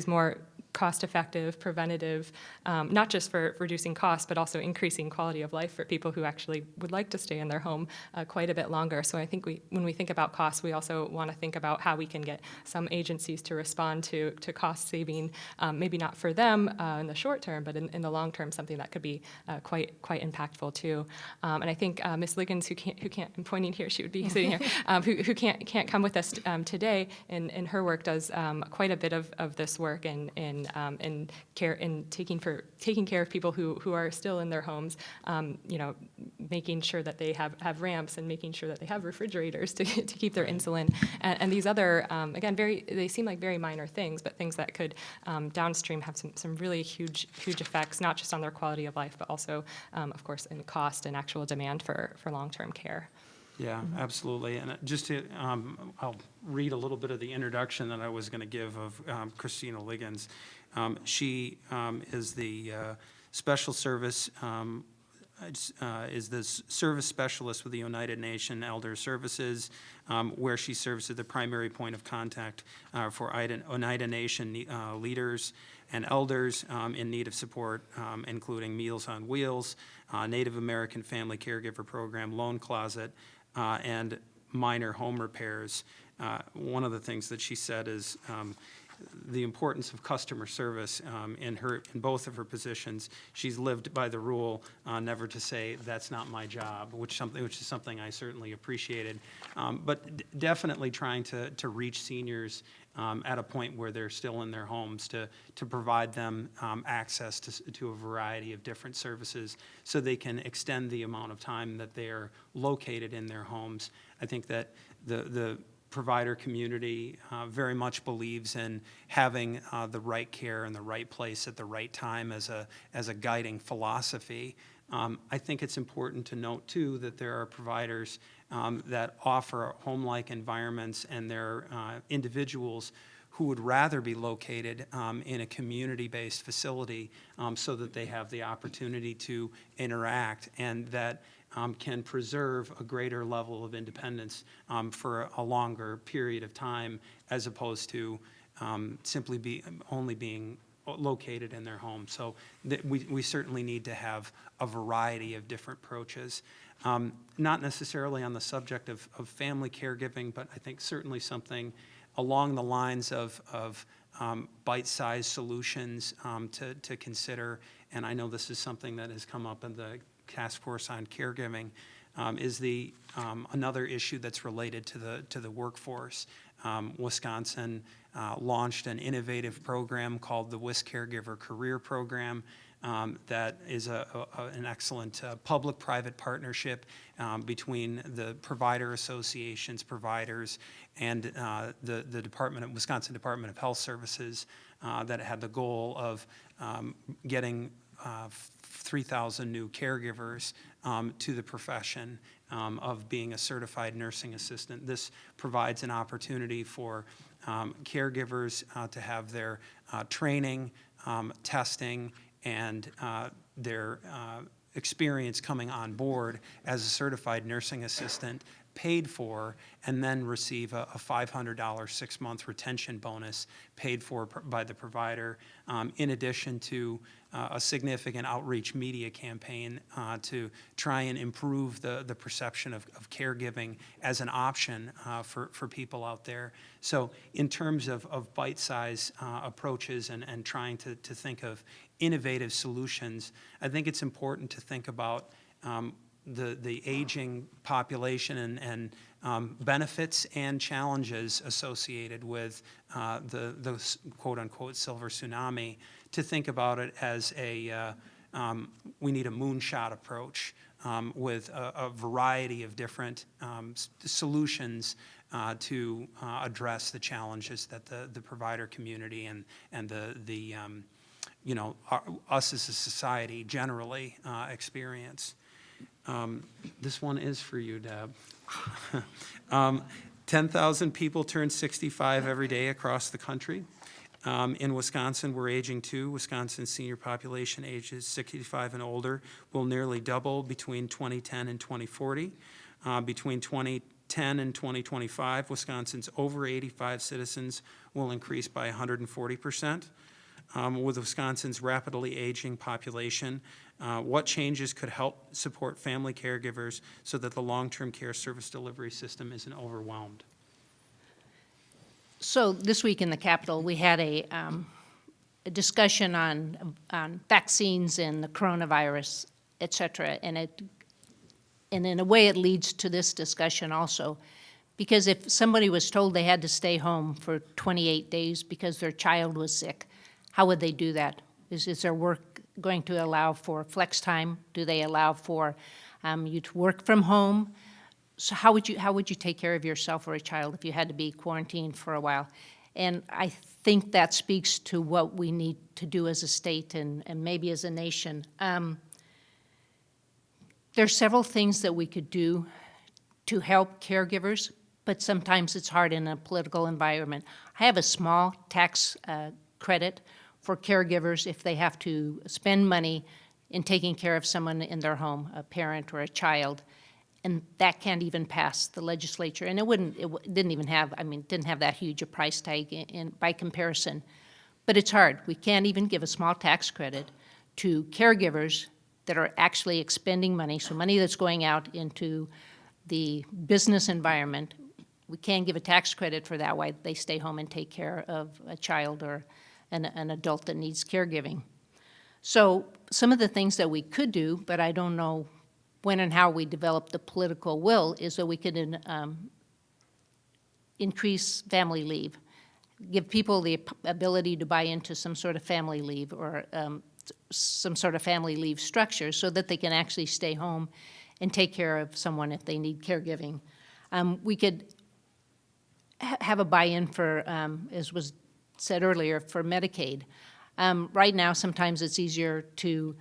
more cost-effective, preventative, not just for reducing costs, but also increasing quality of life for people who actually would like to stay in their home quite a bit longer. So I think when we think about costs, we also want to think about how we can get some agencies to respond to cost saving, maybe not for them in the short term, but in the long term, something that could be quite impactful too. And I think Ms. Liggins, who can't, I'm pointing here, she would be sitting here, who can't come with us today, in her work does quite a bit of this work in taking care of people who are still in their homes, making sure that they have ramps and making sure that they have refrigerators to keep their insulin, and these other again they seem like very minor things, but things that could downstream have some really huge effects, not just on their quality of life, but also of course in cost and actual demand for long-term care. Yeah, absolutely. And just to, I'll read a little bit of the introduction that I was going to give of Christina Liggins. She is the special service, is the service specialist with the Oneida Nation Elder Services, where she serves as the primary point of contact for Oneida Nation leaders and elders in need of support, including Meals on Wheels, Native American Family Caregiver Program, Loan Closet, and minor home repairs. One of the things that she said is the importance of customer service in both of her positions. She's lived by the rule never to say that's not my job, which is something I certainly appreciated. But definitely trying to reach seniors at a point where they're still in their homes, to provide them access to a variety of different services so they can extend the amount of time that they are located in their homes. I think that the provider community very much believes in having the right care in the right place at the right time as a guiding philosophy. I think it's important to note, too, that there are providers that offer home-like environments, and there are individuals who would rather be located in a community-based facility so that they have the opportunity to interact, and that can preserve a greater level of independence for a longer period of time, as opposed to simply only being located in their home. So we certainly need to have a variety of different approaches. Not necessarily on the subject of family caregiving, but I think certainly something along the lines of bite-sized solutions to consider. And I know this is something that has come up in the Task Force on Caregiving, is another issue that's related to the workforce. Wisconsin launched an innovative program called the WIS Caregiver Career Program that is an excellent public-private partnership between the provider associations, providers, and the Wisconsin Department of Health Services that had the goal of getting 3,000 new caregivers to the profession of being a certified nursing assistant. This provides an opportunity for caregivers to have their training, testing, and their experience coming on board as a certified nursing assistant paid for, and then receive a $500 6-month retention bonus paid for by the provider, in addition to a significant outreach media campaign to try and improve the perception of caregiving as an option for people out there. So in terms of bite-size approaches and trying to think of innovative solutions. I think it's important to think about the aging population and benefits and challenges associated with the quote-unquote silver tsunami, to think about it as we need a moonshot approach with a variety of different solutions to address the challenges that the provider community and us as a society generally experience. This one is for you, Deb. 10,000 people turn 65 every day across the country. In Wisconsin, we're aging too. Wisconsin's senior population ages 65 and older will nearly double between 2010 and 2040. Between 2010 and 2025, Wisconsin's over 85 citizens will increase by 140%. With Wisconsin's rapidly aging population, what changes could help support family caregivers so that the long-term care service delivery system isn't overwhelmed? So this week in the Capitol, we had a discussion on vaccines and the coronavirus, et cetera, and in a way it leads to this discussion also, because if somebody was told they had to stay home for 28 days because their child was sick, how would they do that? Is their work going to allow for flex time? Do they allow for you to work from home? So how would you take care of yourself or a child if you had to be quarantined for a while? And I think that speaks to what we need to do as a state and maybe as a nation. There are several things that we could do to help caregivers, but sometimes it's hard in a political environment. I have a small tax credit for caregivers if they have to spend money in taking care of someone in their home, a parent or a child. And that can't even pass the legislature. And it didn't have that huge a price tag by comparison. But it's hard. We can't even give a small tax credit to caregivers that are actually expending money, so money that's going out into the business environment. We can't give a tax credit for that while they stay home and take care of a child or an adult that needs caregiving. So some of the things that we could do, but I don't know when and how we develop the political will, is that we could increase family leave, give people the ability to buy into some sort of family leave or some sort of family leave structure so that they can actually stay home and take care of someone if they need caregiving. We could have a buy-in for, as was said earlier, for Medicaid. Right now, sometimes it's easier to,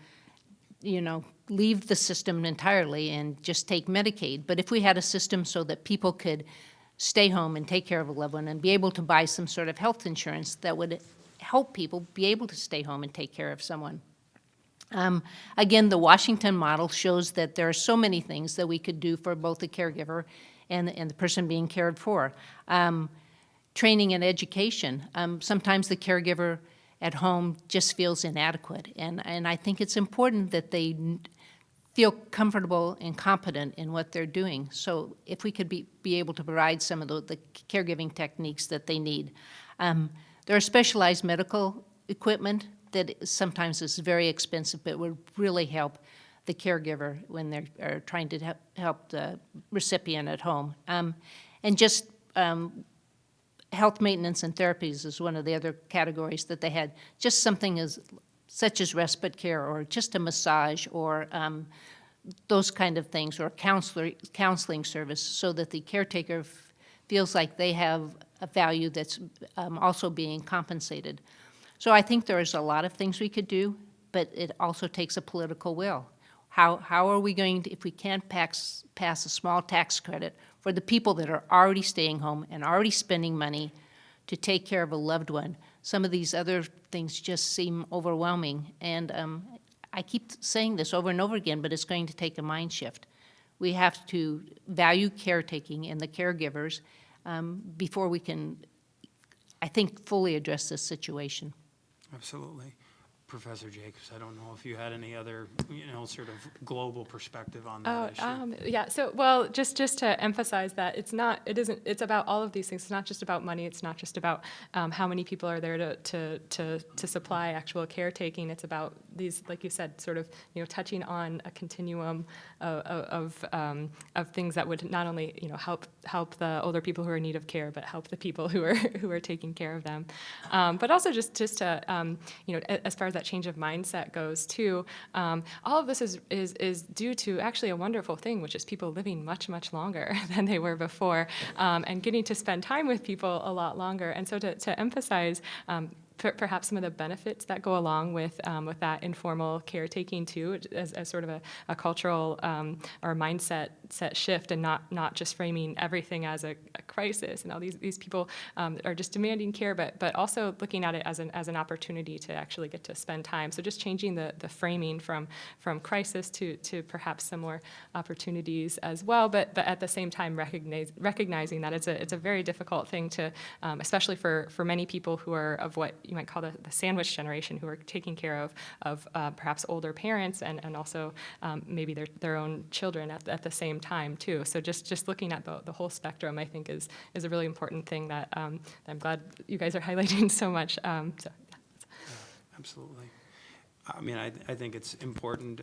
leave the system entirely and just take Medicaid. But if we had a system so that people could stay home and take care of a loved one and be able to buy some sort of health insurance that would help people be able to stay home and take care of someone. Again, the Washington model shows that there are so many things that we could do for both the caregiver and the person being cared for. Training and education. Sometimes the caregiver at home just feels inadequate, and I think it's important that they feel comfortable and competent in what they're doing. So if we could be able to provide some of the caregiving techniques that they need. There are specialized medical equipment that sometimes is very expensive, but would really help the caregiver when they're trying to help the recipient at home. And just health maintenance and therapies is one of the other categories that they had. Just something such as respite care or just a massage or those kind of things, or counseling service, so that the caretaker feels like they have a value that's also being compensated. So I think there is a lot of things we could do, but it also takes a political will. How are we going to, if we can't pass a small tax credit for the people that are already staying home and already spending money to take care of a loved one? Some of these other things just seem overwhelming. And I keep saying this over and over again, but it's going to take a mind shift. We have to value caretaking and the caregivers before we can, I think, fully address this situation. Absolutely. Professor Jacobs, I don't know if you had any other, sort of global perspective on that issue. Yeah. So, well, just to emphasize that it's about all of these things. It's not just about money. It's not just about how many people are there to supply actual caretaking. It's about these, like you said, sort of, touching on a continuum of things that would not only, help the older people who are in need of care, but help the people who are taking care of them. But also just to, as far as that change of mindset goes too, all of this is due to actually a wonderful thing, which is people living much, much longer than they were before, and getting to spend time with people a lot longer. And so to emphasize perhaps some of the benefits that go along with that informal caretaking too, as sort of a cultural or mindset shift, and not just framing everything as a crisis. And all these people are just demanding care, but also looking at it as an opportunity to actually get to spend time. So just changing the framing from crisis to perhaps some more opportunities as well. But at the same time recognizing that it's a very difficult thing to, especially for many people who are of what you might call the sandwich generation, who are taking care of perhaps older parents and also maybe their own children at the same time too. So just looking at the whole spectrum, I think is a really important thing that I'm glad you guys are highlighting so much. Absolutely. I mean, I think it's important,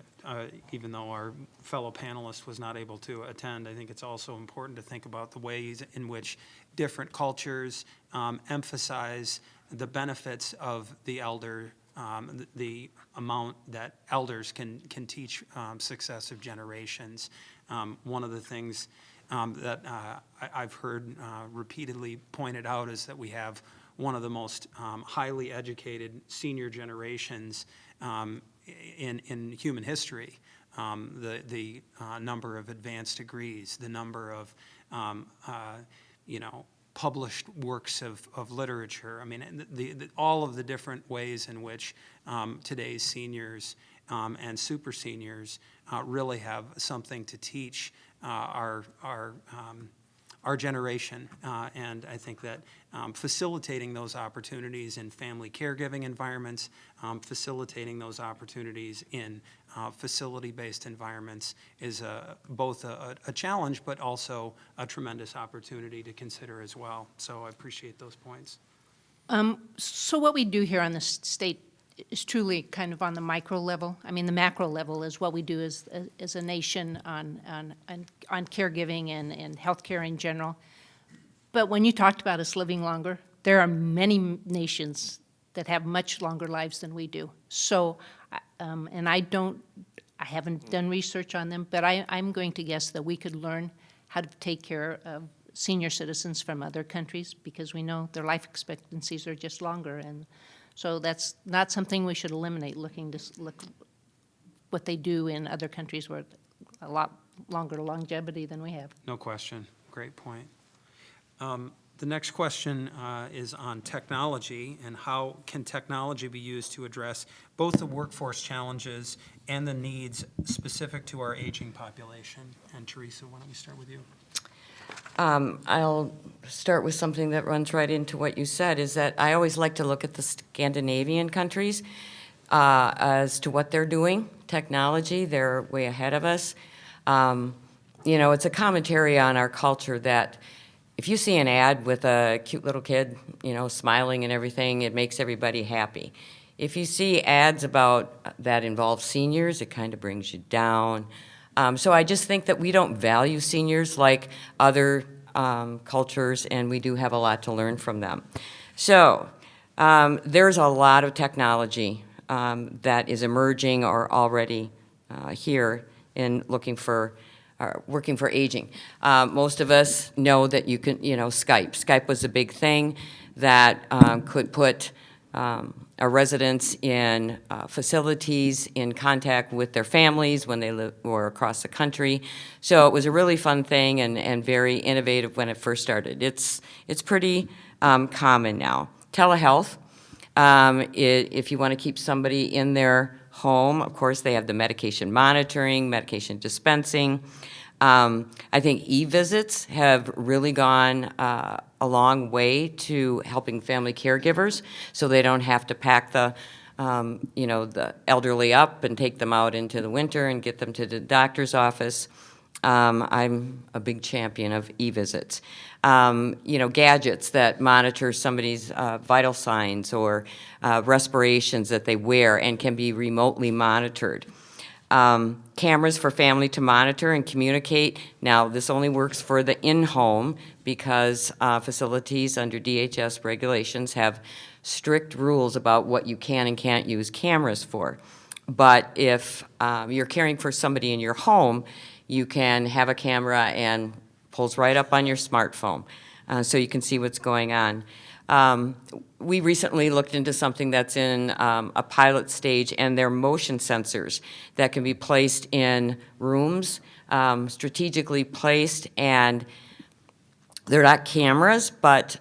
even though our fellow panelist was not able to attend, I think it's also important to think about the ways in which different cultures emphasize the benefits of the elder, the amount that elders can teach successive generations. One of the things that I've heard repeatedly pointed out is that we have one of the most highly educated senior generations in human history. The number of advanced degrees, the number of published works of literature. I mean, all of the different ways in which today's seniors and super seniors really have something to teach our generation. And I think that facilitating those opportunities in family caregiving environments, facilitating those opportunities in facility-based environments is both a challenge, but also a tremendous opportunity to consider as well. So I appreciate those points. So what we do here on the state is truly kind of on the micro level. I mean, the macro level is what we do as a nation on caregiving and healthcare in general. But when you talked about us living longer, there are many nations that have much longer lives than we do. So, and I haven't done research on them, but I'm going to guess that we could learn how to take care of senior citizens from other countries, because we know their life expectancies are just longer. And so that's not something we should eliminate, look what they do in other countries where a lot longer longevity than we have. No question. Great point. The next question is on technology, and how can technology be used to address both the workforce challenges and the needs specific to our aging population? And Theresa, why don't we start with you? I'll start with something that runs right into what you said, is that I always like to look at the Scandinavian countries as to what they're doing. Technology, they're way ahead of us. It's a commentary on our culture that if you see an ad with a cute little kid, smiling and everything, it makes everybody happy. If you see ads that involve seniors, it kind of brings you down. So I just think that we don't value seniors like other cultures, and we do have a lot to learn from them. So there's a lot of technology that is emerging or already here in working for aging. Most of us know that you can, Skype. Skype was a big thing that could put our residents in facilities in contact with their families when they were across the country. So it was a really fun thing and very innovative when it first started. It's pretty common now. Telehealth, if you want to keep somebody in their home, of course they have the medication monitoring, medication dispensing. I think e-visits have really gone a long way to helping family caregivers, so they don't have to pack the the elderly up and take them out into the winter and get them to the doctor's office. I'm a big champion of e-visits. Gadgets that monitor somebody's vital signs or respirations that they wear and can be remotely monitored. Cameras for family to monitor and communicate. Now, this only works for the in-home because facilities under DHS regulations have strict rules about what you can and can't use cameras for. But if you're caring for somebody in your home, you can have a camera and pulls right up on your smartphone, so you can see what's going on. We recently looked into something that's in a pilot stage, and they're motion sensors that can be placed in rooms, strategically placed, and they're not cameras, but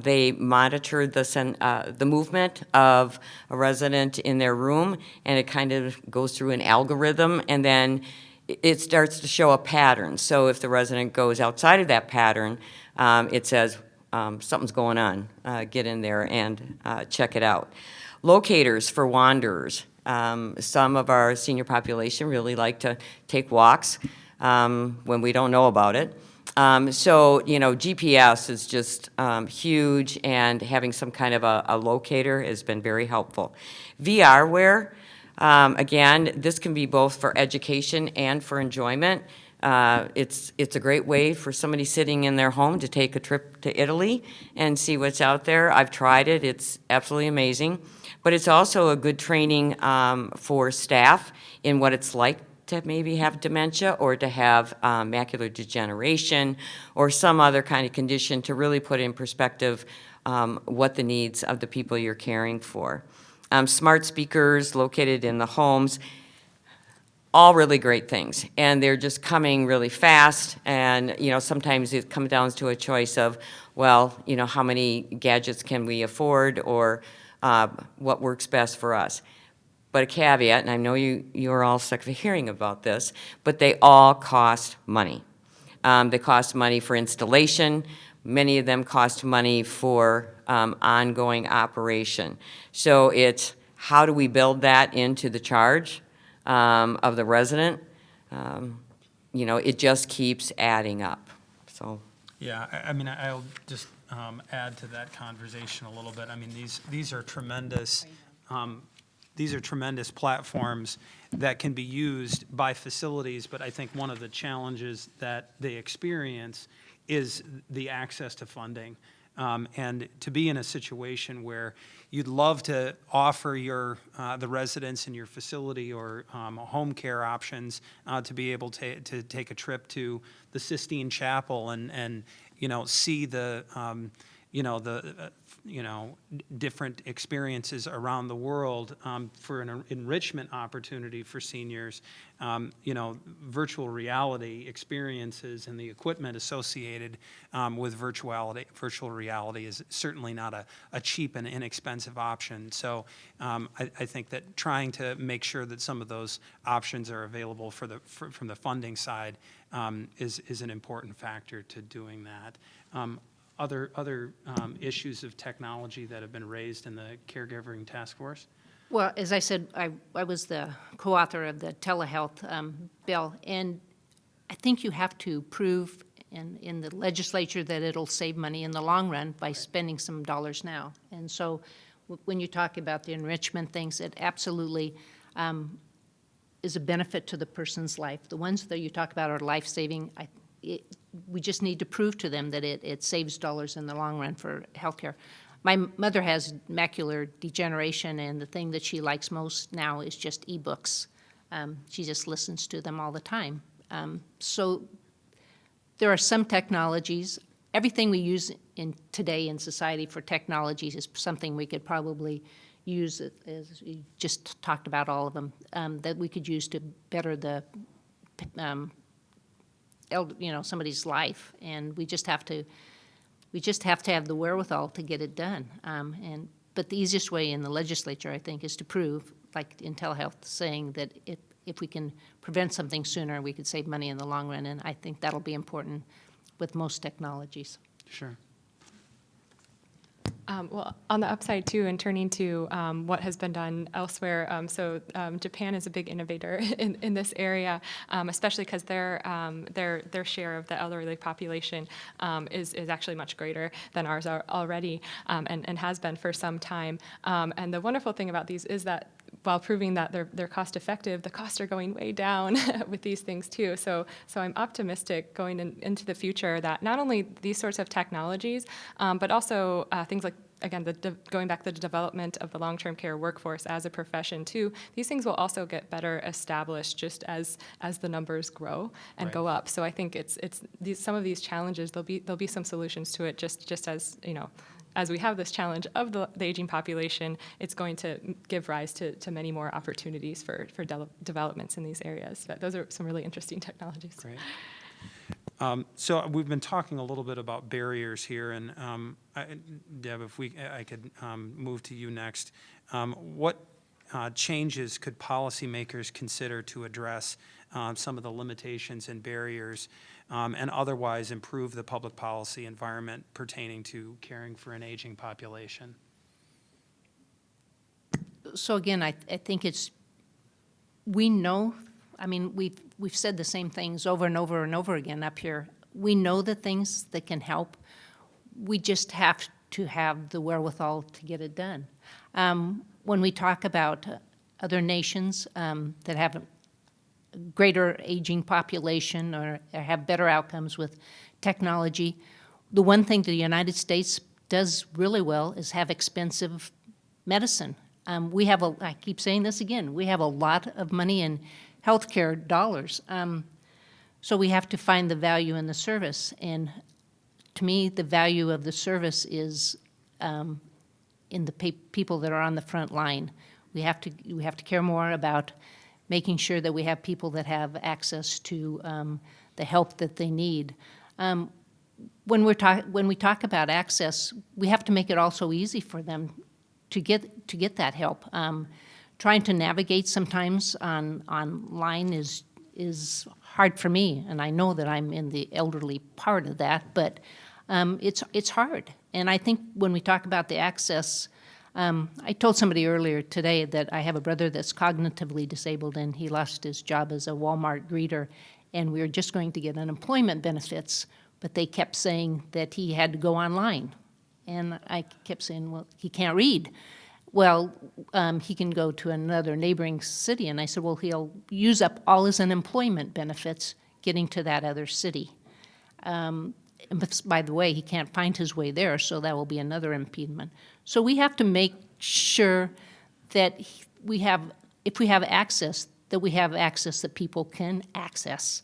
they monitor the movement of a resident in their room, and it kind of goes through an algorithm, and then it starts to show a pattern. So if the resident goes outside of that pattern, it says, something's going on. Get in there and check it out. Locators for wanderers. Some of our senior population really like to take walks when we don't know about it. So, GPS is just huge, and having some kind of a locator has been very helpful. VRware, again, this can be both for education and for enjoyment. It's a great way for somebody sitting in their home to take a trip to Italy and see what's out there. I've tried it. It's absolutely amazing. But it's also a good training for staff in what it's like to maybe have dementia or to have macular degeneration or some other kind of condition, to really put in perspective what the needs of the people you're caring for. Smart speakers located in the homes, all really great things, and they're just coming really fast, and sometimes it comes down to a choice of, well, how many gadgets can we afford, or what works best for us. But a caveat, and I know you're all sick of hearing about this, but they all cost money. They cost money for installation. Many of them cost money for ongoing operation. So it's, how do we build that into the charge of the resident? It just keeps adding up. So. Yeah, I'll just add to that conversation a little bit. These are tremendous. These are tremendous platforms that can be used by facilities, but I think one of the challenges that they experience is the access to funding. And to be in a situation where you'd love to offer the residents in your facility or home care options to be able to take a trip to the Sistine Chapel and see the different experiences around the world for an enrichment opportunity for seniors. Virtual reality experiences and the equipment associated with virtual reality is certainly not a cheap and inexpensive option. So I think that trying to make sure that some of those options are available from the funding side is an important factor to doing that. Other issues of technology that have been raised in the Caregiving Task Force? Well, as I said, I was the co-author of the telehealth bill, and I think you have to prove in the legislature that it'll save money in the long run by spending some dollars now. And so when you talk about the enrichment things, it absolutely is a benefit to the person's life. The ones that you talk about are life-saving. We just need to prove to them that it saves dollars in the long run for healthcare. My mother has macular degeneration, and the thing that she likes most now is just e-books. She just listens to them all the time. So there are some technologies. Everything we use today in society for technologies is something we could probably use, as we just talked about all of them, that we could use to better the somebody's life, and we just have to have the wherewithal to get it done. But the easiest way in the legislature, I think, is to prove, like in telehealth, saying that if we can prevent something sooner, we could save money in the long run, and I think that'll be important with most technologies. Sure. Well, on the upside too, and turning to what has been done elsewhere, Japan is a big innovator in this area, especially because their share of the elderly population is actually much greater than ours are already, and has been for some time. And the wonderful thing about these is that while proving that they're cost effective, the costs are going way down with these things too. So I'm optimistic going into the future that not only these sorts of technologies, but also things like, again, going back to the development of the long-term care workforce as a profession too, these things will also get better established just as the numbers grow and go up. So I think some of these challenges, there'll be some solutions to it, just as, as we have this challenge of the aging population, it's going to give rise to many more opportunities for developments in these areas. But those are some really interesting technologies. Great. So we've been talking a little bit about barriers here, and Deb, if I could move to you next. What changes could policymakers consider to address some of the limitations and barriers and otherwise improve the public policy environment pertaining to caring for an aging population? So again, I think we know, I mean, we've said the same things over and over and over again up here. We know the things that can help. We just have to have the wherewithal to get it done. When we talk about other nations that have a greater aging population or have better outcomes with technology, the one thing the United States does really well is have expensive medicine. I keep saying this again, we have a lot of money in healthcare dollars. So we have to find the value in the service. And to me, the value of the service is in the people that are on the front line. We have to care more about making sure that we have people that have access to the help that they need. When we talk about access, we have to make it also easy for them to get that help. Trying to navigate sometimes online is hard for me, and I know that I'm in the elderly part of that, but it's hard. And I think when we talk about the access, I told somebody earlier today that I have a brother that's cognitively disabled, and he lost his job as a Walmart greeter, and we were just going to get unemployment benefits, but they kept saying that he had to go online. And I kept saying, well, he can't read. Well, he can go to another neighboring city. And I said, well, he'll use up all his unemployment benefits getting to that other city. But by the way, he can't find his way there, so that will be another impediment. So we have to make sure that if we have access, that we have access that people can access.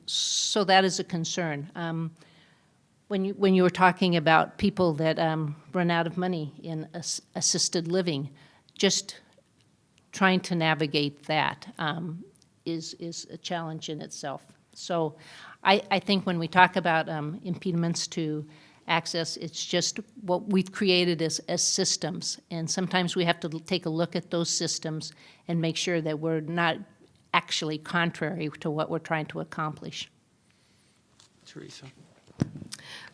So that is a concern. When you were talking about people that run out of money in assisted living, just trying to navigate that is a challenge in itself. So I think when we talk about impediments to access, it's just what we've created as systems. And sometimes we have to take a look at those systems and make sure that we're not actually contrary to what we're trying to accomplish. Theresa.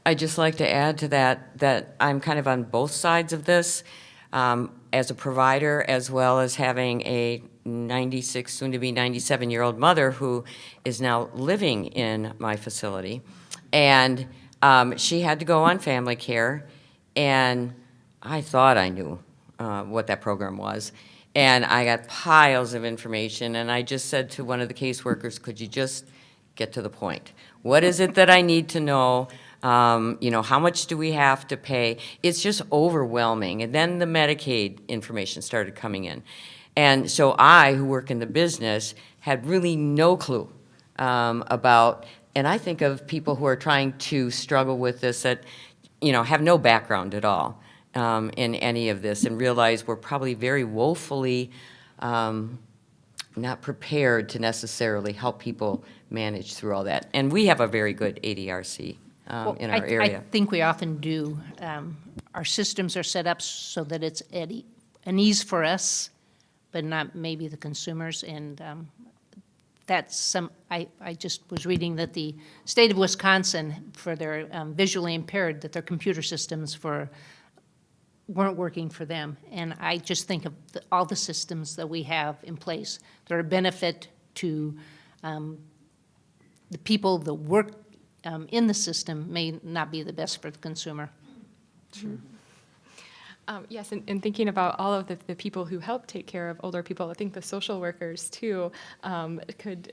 I'd just like to add to that I'm kind of on both sides of this as a provider, as well as having a 96, soon-to-be 97-year-old mother who is now living in my facility. And she had to go on family care, and I thought I knew what that program was. And I got piles of information, and I just said to one of the caseworkers, could you just get to the point? What is it that I need to know? How much do we have to pay? It's just overwhelming. And then the Medicaid information started coming in. And so I, who work in the business, had really no clue about, and I think of people who are trying to struggle with this that, have no background at all in any of this, and realize we're probably very woefully not prepared to necessarily help people manage through all that. And we have a very good ADRC in our area. I think we often do. Our systems are set up so that it's an ease for us, but not maybe the consumers. And I just was reading that the state of Wisconsin, for their visually impaired, that their computer systems for weren't working for them. And I just think of all the systems that we have in place that are a benefit to the people that work in the system may not be the best for the consumer. Yes, and thinking about all of the people who help take care of older people, I think the social workers too could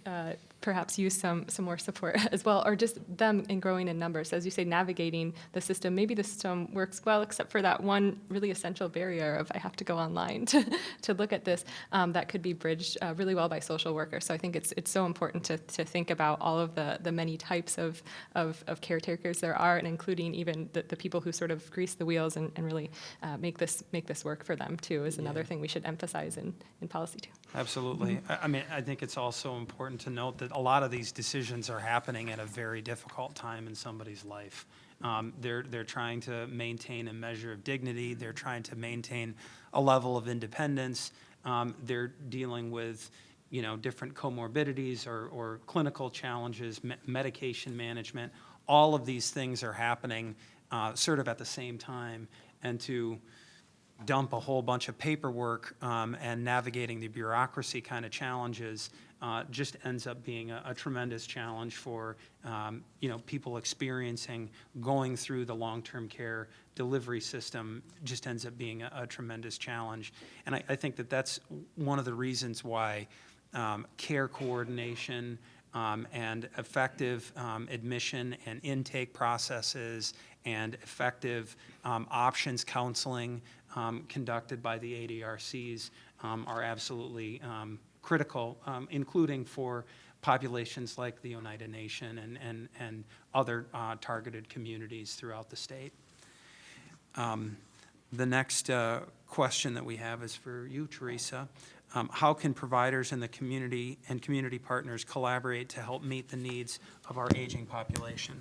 perhaps use some more support as well, or just them in growing in numbers. As you say, navigating the system. Maybe the system works well, except for that one really essential barrier of I have to go online to look at this. That could be bridged really well by social workers. So I think it's so important to think about all of the many types of caretakers there are, and including even the people who sort of grease the wheels and really make this work for them too is another thing we should emphasize in policy too. Absolutely. I mean, I think it's also important to note that a lot of these decisions are happening at a very difficult time in somebody's life. They're trying to maintain a measure of dignity. They're trying to maintain a level of independence. They're dealing with, different comorbidities or clinical challenges, medication management. All of these things are happening sort of at the same time, and to dump a whole bunch of paperwork and navigating the bureaucracy kind of challenges just ends up being a tremendous challenge for people experiencing going through the long-term care delivery system. Just ends up being a tremendous challenge, and I think that's one of the reasons why care coordination and effective admission and intake processes and effective options counseling conducted by the ADRCs are absolutely critical, including for populations like the Oneida Nation and other targeted communities throughout the state. The next question that we have is for you, Theresa. How can providers in the community and community partners collaborate to help meet the needs of our aging population?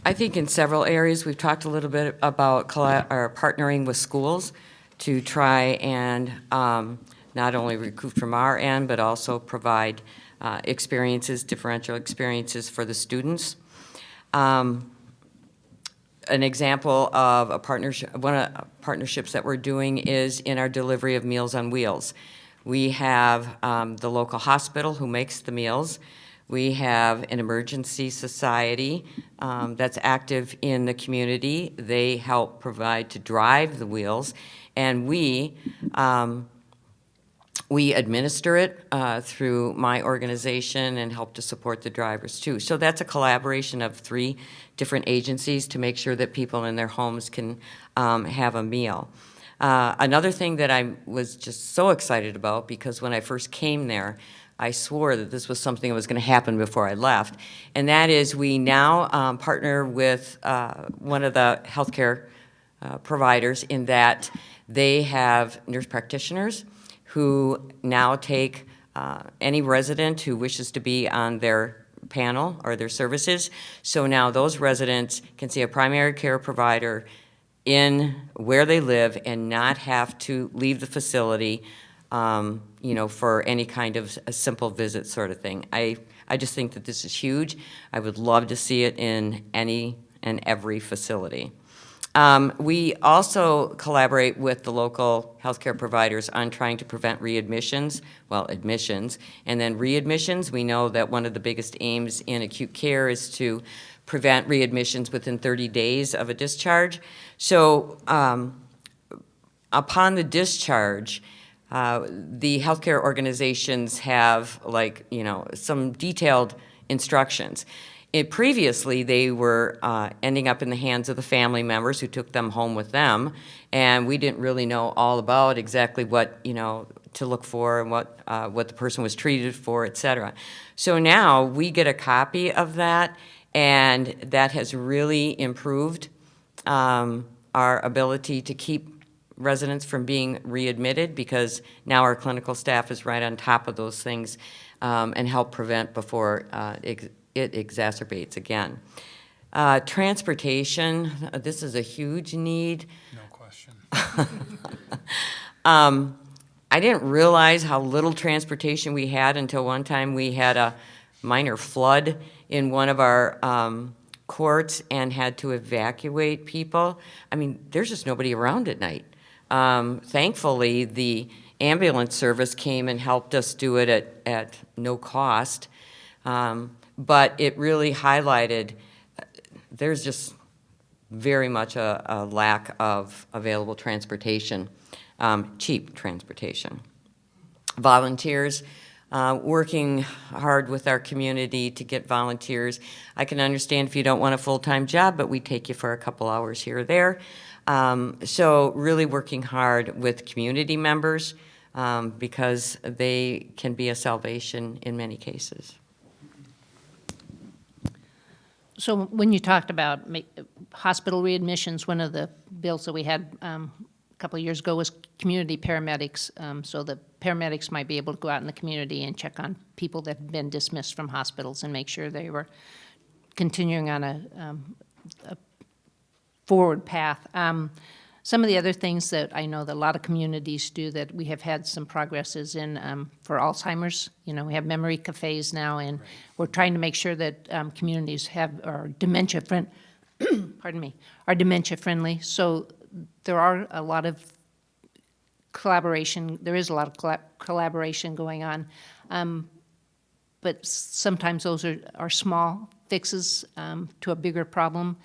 I think in several areas. We've talked a little bit about partnering with schools to try and not only recruit from our end, but also provide differential experiences for the students. An example of a partnership, one of the partnerships that we're doing is in our delivery of Meals on Wheels. We have the local hospital who makes the meals. We have an emergency society that's active in the community. They help provide to drive the wheels, and we administer it through my organization and help to support the drivers too. So that's a collaboration of 3 different agencies to make sure that people in their homes can have a meal. Another thing that I was just so excited about, because when I first came there, I swore that this was something that was going to happen before I left, and that is we now partner with one of the healthcare providers in that they have nurse practitioners who now take any resident who wishes to be on their panel or their services. So now those residents can see a primary care provider in where they live and not have to leave the facility for any kind of a simple visit sort of thing. I just think that this is huge. I would love to see it in any and every facility. We also collaborate with the local healthcare providers on trying to prevent readmissions, admissions, and then readmissions. We know that one of the biggest aims in acute care is to prevent readmissions within 30 days of a discharge. So upon the discharge, the healthcare organizations have some detailed instructions. Previously, they were ending up in the hands of the family members who took them home with them, and we didn't really know all about exactly what to look for and what the person was treated for, et cetera. So now we get a copy of that, and that has really improved our ability to keep residents from being readmitted, because now our clinical staff is right on top of those things and help prevent before it exacerbates again. Transportation, this is a huge need. No question. I didn't realize how little transportation we had until one time we had a minor flood in one of our courts and had to evacuate people, I mean, there's just nobody around at night. Thankfully, the ambulance service came and helped us do it at no cost. But it really highlighted there's just very much a lack of available transportation, cheap transportation. Volunteers, working hard with our community to get volunteers. I can understand if you don't want a full-time job, but we take you for a couple hours here or there. So really working hard with community members because they can be a salvation in many cases. So when you talked about hospital readmissions, one of the bills that we had a couple of years ago was community paramedics. So the paramedics might be able to go out in the community and check on people that have been dismissed from hospitals and make sure they were continuing on a forward path. Some of the other things that I know that a lot of communities do that we have had some progress is in for Alzheimer's. You know, we have memory cafes now, and we're trying to make sure that communities are dementia pardon me, are dementia friendly. So there are a lot of collaboration. There is a lot of collaboration going on, but sometimes those are small fixes to a bigger problem,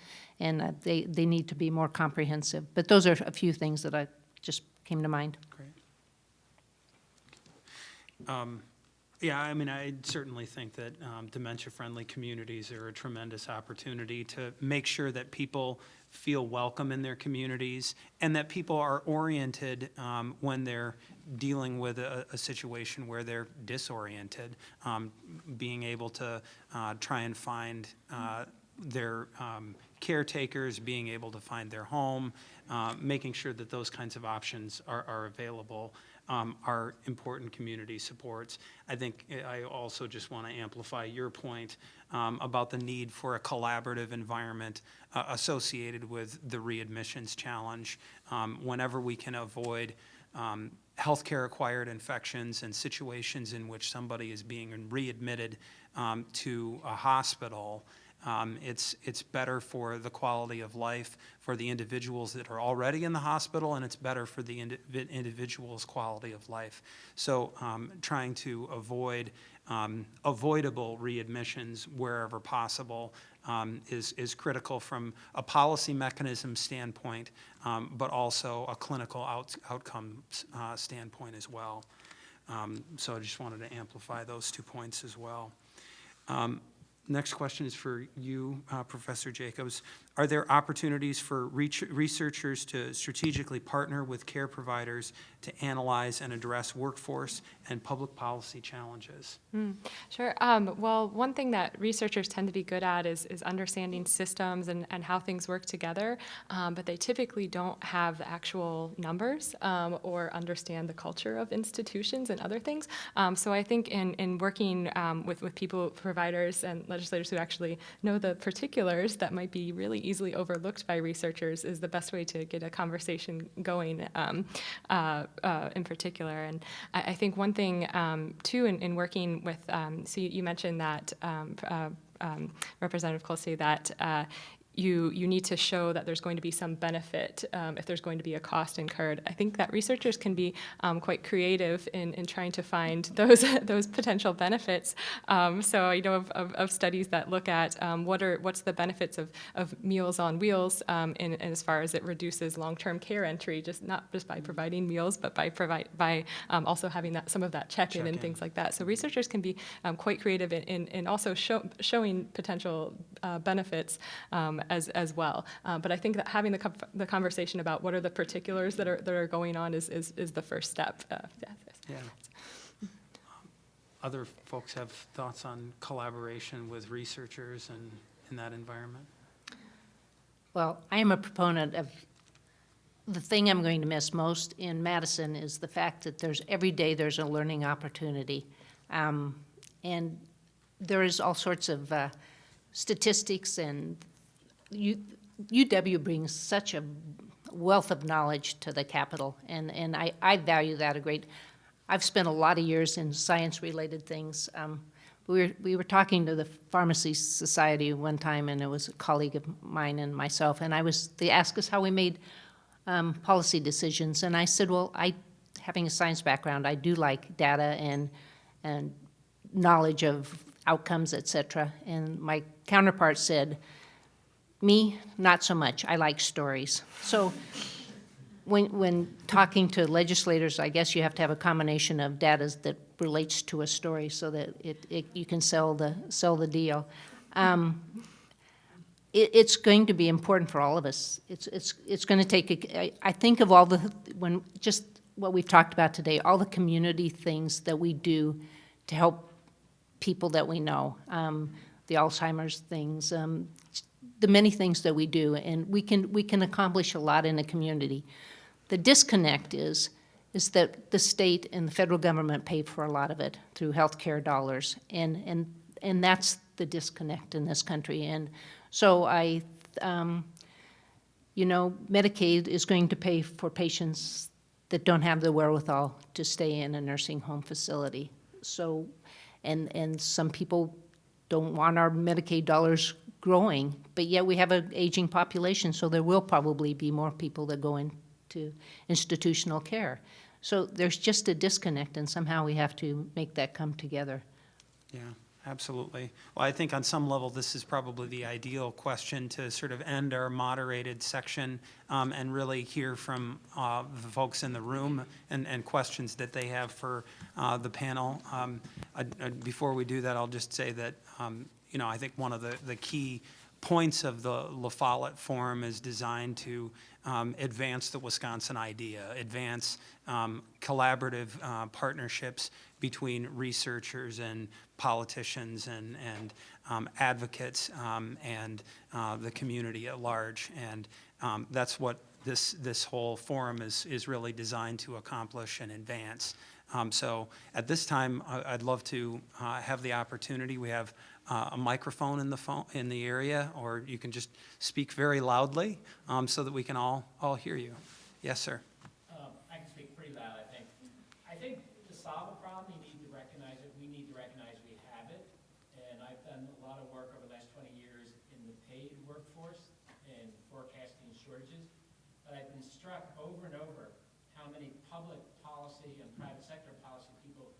and they need to be more comprehensive. But those are a few things that I just came to mind. Great. Yeah, I mean, I certainly think that dementia-friendly communities are a tremendous opportunity to make sure that people feel welcome in their communities and that people are oriented when they're dealing with a situation where they're disoriented, being able to try and find their caretakers, being able to find their home, making sure that those kinds of options are available are important community supports. I think I also just want to amplify your point about the need for a collaborative environment associated with the readmissions challenge. Whenever we can avoid healthcare-acquired infections and situations in which somebody is being readmitted to a hospital, it's better for the quality of life for the individuals that are already in the hospital, and it's better for the individual's quality of life. So trying to avoid avoidable readmissions wherever possible is critical from a policy mechanism standpoint, but also a clinical outcome standpoint as well. So I just wanted to amplify those 2 points as well. Next question is for you, Professor Jacobs. Are there opportunities for researchers to strategically partner with care providers to analyze and address workforce and public policy challenges? Sure. Well, one thing that researchers tend to be good at is understanding systems and how things work together, but they typically don't have the actual numbers or understand the culture of institutions and other things. So I think in working with people, providers, and legislators who actually know the particulars that might be really easily overlooked by researchers is the best way to get a conversation going in particular. And I think one thing, too, in working with, so you mentioned that, Representative Kolste, that you need to show that there's going to be some benefit if there's going to be a cost incurred. I think that researchers can be quite creative in trying to find those potential benefits. So I know of studies that look at what's the benefits of Meals on Wheels in as far as it reduces long-term care entry, not just by providing meals, but by also having some of that check-in and things like that. So researchers can be quite creative in also showing potential benefits as well. But I think that having the conversation about what are the particulars that are going on is the first step. Yeah. Other folks have thoughts on collaboration with researchers and in that environment? Well, I am a proponent of the thing I'm going to miss most in Madison is the fact that every day there's a learning opportunity. And there is all sorts of statistics, and UW brings such a wealth of knowledge to the Capitol, and I value that a great. I've spent a lot of years in science-related things. We were talking to the Pharmacy Society one time, and it was a colleague of mine and myself, and they asked us how we made policy decisions, and I said, well, having a science background, I do like data and knowledge of outcomes, et cetera. And my counterpart said, me, not so much. I like stories. So when talking to legislators, I guess you have to have a combination of data that relates to a story so that you can sell the deal. It's going to be important for all of us. It's going to take, I think of all just what we've talked about today, all the community things that we do to help people that we know, the Alzheimer's things, the many things that we do, and we can accomplish a lot in a community. The disconnect is that the state and the federal government pay for a lot of it through healthcare dollars, and that's the disconnect in this country. And so Medicaid is going to pay for patients that don't have the wherewithal to stay in a nursing home facility. So, and some people don't want our Medicaid dollars growing, but yet we have an aging population, so there will probably be more people that go into institutional care. So there's just a disconnect, and somehow we have to make that come together. Yeah, absolutely. Well, I think on some level, this is probably the ideal question to sort of end our moderated section and really hear from the folks in the room and questions that they have for the panel. Before we do that, I'll just say that, I think one of the key points of the Follette Forum is designed to advance the Wisconsin idea, advance collaborative partnerships between researchers and politicians and advocates and the community at large. And that's what this whole forum is really designed to accomplish and advance. So at this time, I'd love to have the opportunity. We have a microphone in the area, or you can just speak very loudly so that we can all hear you. Yes, sir. I can speak pretty loud, I think. I think to solve a problem, you need to recognize it. We need to recognize we have it. And I've done a lot of work over the last 20 years in the paid workforce and forecasting shortages. But I've been struck over and over how many public policy and private sector policy people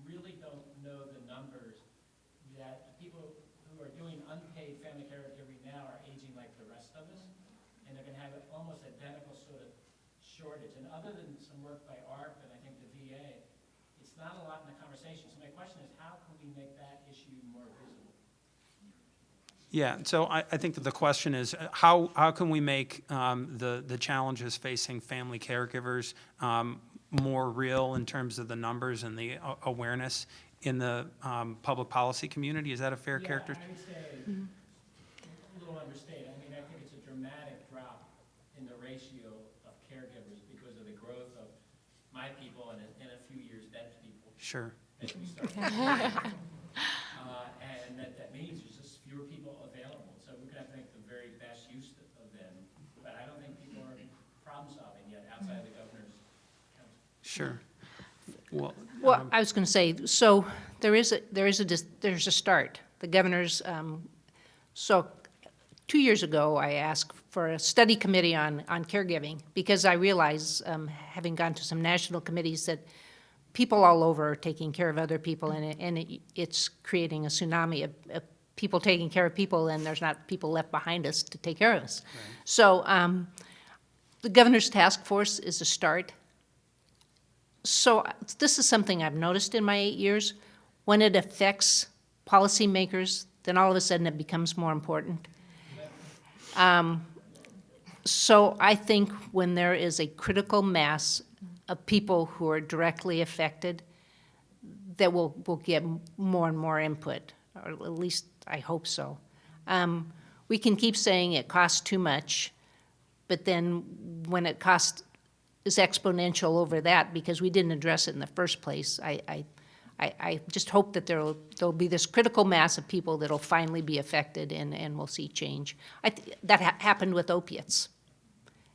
really don't know the numbers that people who are doing unpaid family caregiving now are aging like the rest of us, and they're going to have an almost identical sort of shortage. And other than some work by ARP and I think the VA, it's not a lot in the conversation. So my question is, how can we make that issue more visible? Yeah, so I think that the question is, how can we make the challenges facing family caregivers more real in terms of the numbers and the awareness in the public policy community? Is that a fair character? I would say a little understated. I mean, I think it's a dramatic drop in the ratio of caregivers because of the growth of my people and in a few years, Deb's people. Sure. As we start and that means there's just fewer people available. So we're going to have to make the very best use of them. But I don't think people are problem solving yet outside of the governor's council. Sure. Well, I was going to say, so there's a start. The governor's. So 2 years ago, I asked for a study committee on caregiving because I realize, having gone to some national committees, that people all over are taking care of other people, and it's creating a tsunami of people taking care of people, and there's not people left behind us to take care of us. Right. So the governor's task force is a start. So this is something I've noticed in my 8 years. When it affects policymakers, then all of a sudden it becomes more important. So I think when there is a critical mass of people who are directly affected, that we'll get more and more input, or at least I hope so. We can keep saying it costs too much, but then when it costs is exponential over that because we didn't address it in the first place, I just hope that there'll be this critical mass of people that'll finally be affected and we'll see change. That happened with opiates.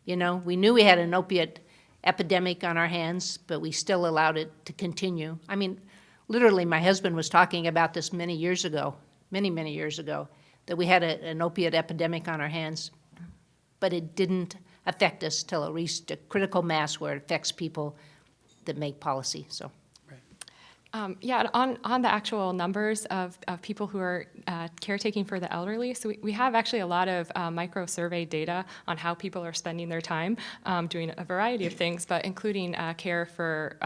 You know, we knew we had an opiate epidemic on our hands, but we still allowed it to continue. I mean, literally, my husband was talking about this many years ago, many years ago, that we had an opiate epidemic on our hands, but it didn't affect us till it reached a critical mass where it affects people that make policy, so. Yeah, on the actual numbers of people who are caretaking for the elderly, so we have actually a lot of micro-survey data on how people are spending their time doing a variety of things, but including care for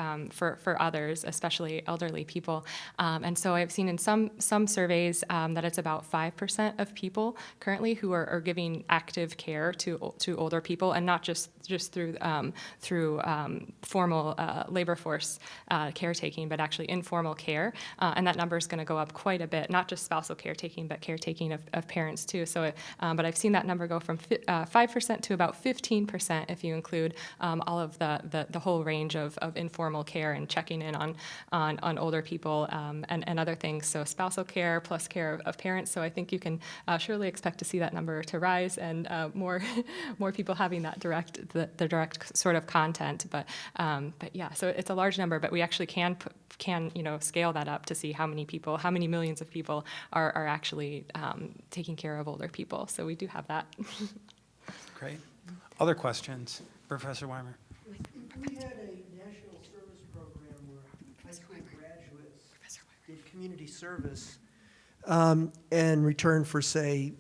others, especially elderly people. And so I've seen in some surveys that it's about 5% of people currently who are giving active care to older people, and not just through formal labor force caretaking, but actually informal care, and that number is going to go up quite a bit, not just spousal caretaking, but caretaking of parents too. So, but I've seen that number go from 5% to about 15% if you include all of the whole range of informal care and checking in on older people and other things. So spousal care plus care of parents. So I think you can surely expect to see that number to rise, and more people having that the direct sort of content. But yeah, so it's a large number, but we actually can scale that up to see how many millions of people are actually taking care of older people. So we do have that. Great. Other questions? Professor Weimer? We had a national service program where high school graduates did community service in return for, say,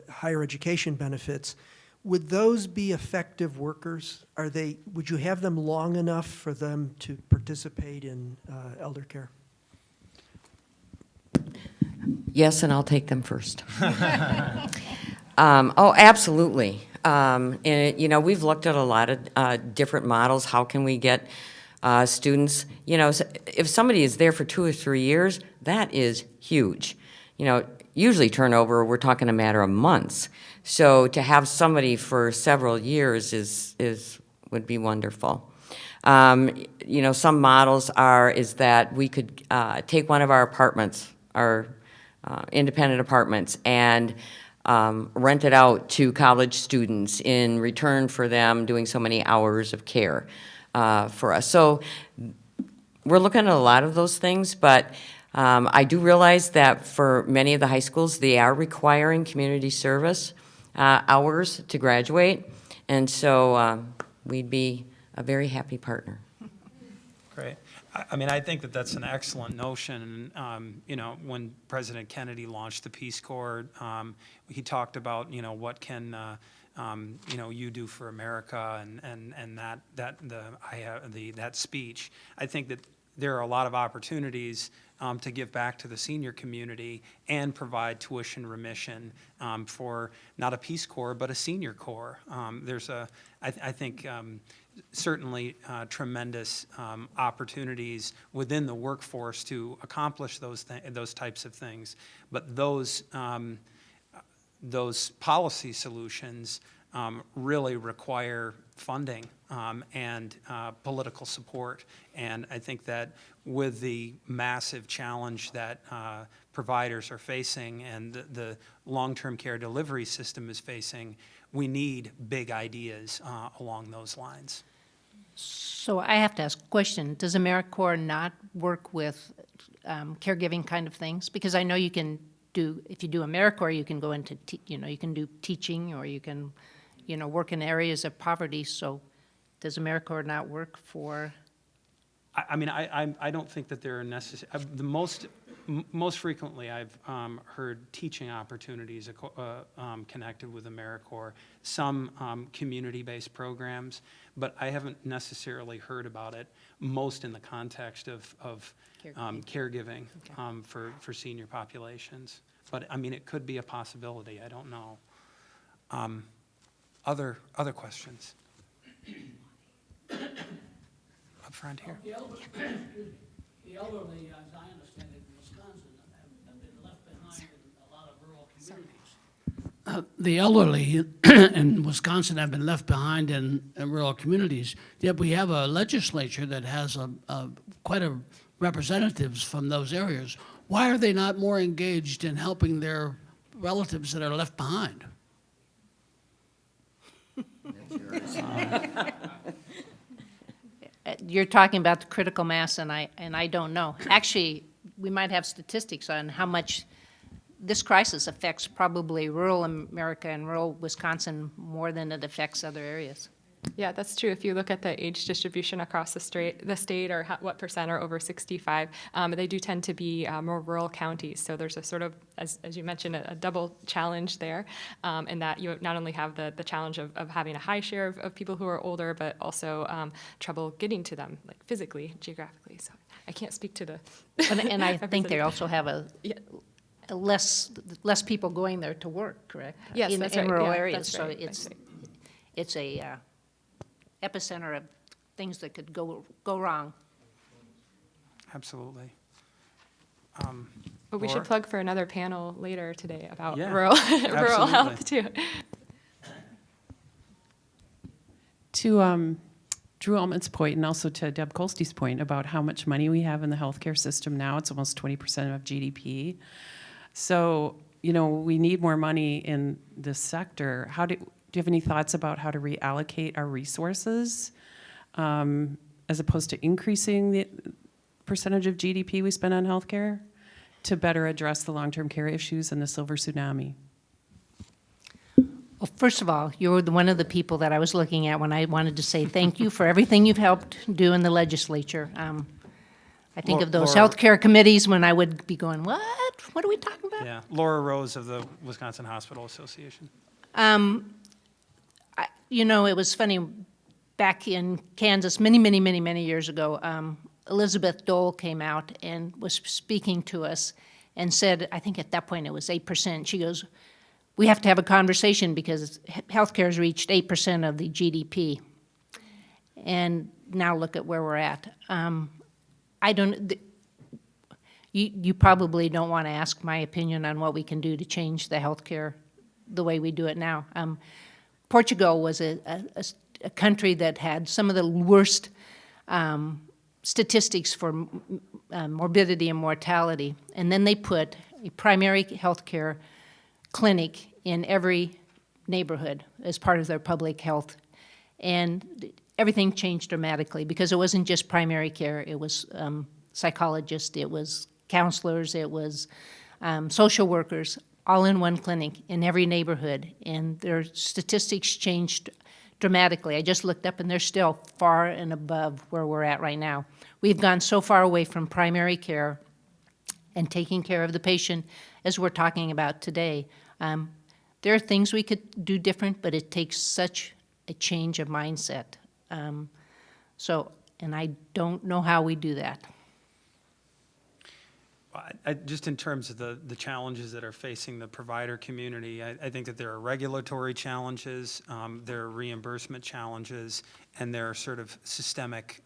higher education benefits. Would those be effective workers? Would you have them long enough for them to participate in elder care? Yes, and I'll take them first. Oh, absolutely. And, we've looked at a lot of different models. How can we get students, if somebody is there for 2 or 3 years, that is huge. Usually turnover, we're talking a matter of months. So to have somebody for several years would be wonderful. Some models is that we could take one of our apartments, our independent apartments, and rent it out to college students in return for them doing so many hours of care for us. So we're looking at a lot of those things, but I do realize that for many of the high schools, they are requiring community service hours to graduate, and so we'd be a very happy partner. Great. I think that's an excellent notion. When President Kennedy launched the Peace Corps, he talked about, what can, you do for America, and that speech. I think that there are a lot of opportunities to give back to the senior community and provide tuition remission for not a Peace Corps, but a senior corps. There's I think, certainly tremendous opportunities within the workforce to accomplish those types of things. But those policy solutions really require funding and political support. And I think that with the massive challenge that providers are facing and the long-term care delivery system is facing, we need big ideas along those lines. So I have to ask a question. Does AmeriCorps not work with caregiving kind of things? Because I know you can do, if you do AmeriCorps, you can go into, you can do teaching, or you can, work in areas of poverty. So does AmeriCorps not work for? I don't think that there are necessary. Most frequently, I've heard teaching opportunities connected with AmeriCorps, some community-based programs, but I haven't necessarily heard about it, most in the context of caregiving for senior populations. But, it could be a possibility. I don't know. Other questions? Up front here. The elderly, as I understand it, in Wisconsin, have been left behind in a lot of rural communities. The elderly in Wisconsin have been left behind in rural communities, yet we have a legislature that has quite a representatives from those areas. Why are they not more engaged in helping their relatives that are left behind? you're talking about the critical mass, and I don't know. Actually, we might have statistics on how much this crisis affects probably rural America and rural Wisconsin more than it affects other areas. Yeah, that's true. If you look at the age distribution across the state, or what percent are over 65, they do tend to be more rural counties. So there's a sort of, as you mentioned, a double challenge there, in that you not only have the challenge of having a high share of people who are older, but also trouble getting to them, like physically, geographically. So I can't speak to the. And I think they also have Yeah. less people going there to work, correct? Yes, in, that's in right. rural Yeah, areas, that's right. so That's right. it's a epicenter of things that could go wrong. Absolutely. But we Laura? should plug for another panel later today about Yeah, rural rural health too. To Drew Altman's point, and also to Deb Colste's point about how much money we have in the healthcare system now, it's almost 20% of GDP. So, we need more money in this sector. Do you have any thoughts about how to reallocate our resources as opposed to increasing the percentage of GDP we spend on healthcare to better address the long-term care issues and the silver tsunami? Well, first of all, you're one of the people that I was looking at when I wanted to say thank you for everything you've helped do in the legislature. I think of those Laura- healthcare committees when I would be going, what? What are we talking about? Yeah, Laura Rose of the Wisconsin Hospital Association. It was funny, back in Kansas, many years ago, Elizabeth Dole came out and was speaking to us and said, I think at that point it was 8%. She goes, we have to have a conversation because healthcare has reached 8% of the GDP. And now look at where we're at. You probably don't want to ask my opinion on what we can do to change the healthcare the way we do it now. Portugal was a country that had some of the worst statistics for morbidity and mortality, and then they put a primary health care clinic in every neighborhood as part of their public health. And everything changed dramatically because it wasn't just primary care, it was psychologists, it was counselors, it was social workers, all in one clinic in every neighborhood, and their statistics changed dramatically. I just looked up, and they're still far and above where we're at right now. We've gone so far away from primary care and taking care of the patient as we're talking about today. There are things we could do different, but it takes such a change of mindset. And I don't know how we do that. Just in terms of the challenges that are facing the provider community, I think that there are regulatory challenges, there are reimbursement challenges, and there are sort of systemic,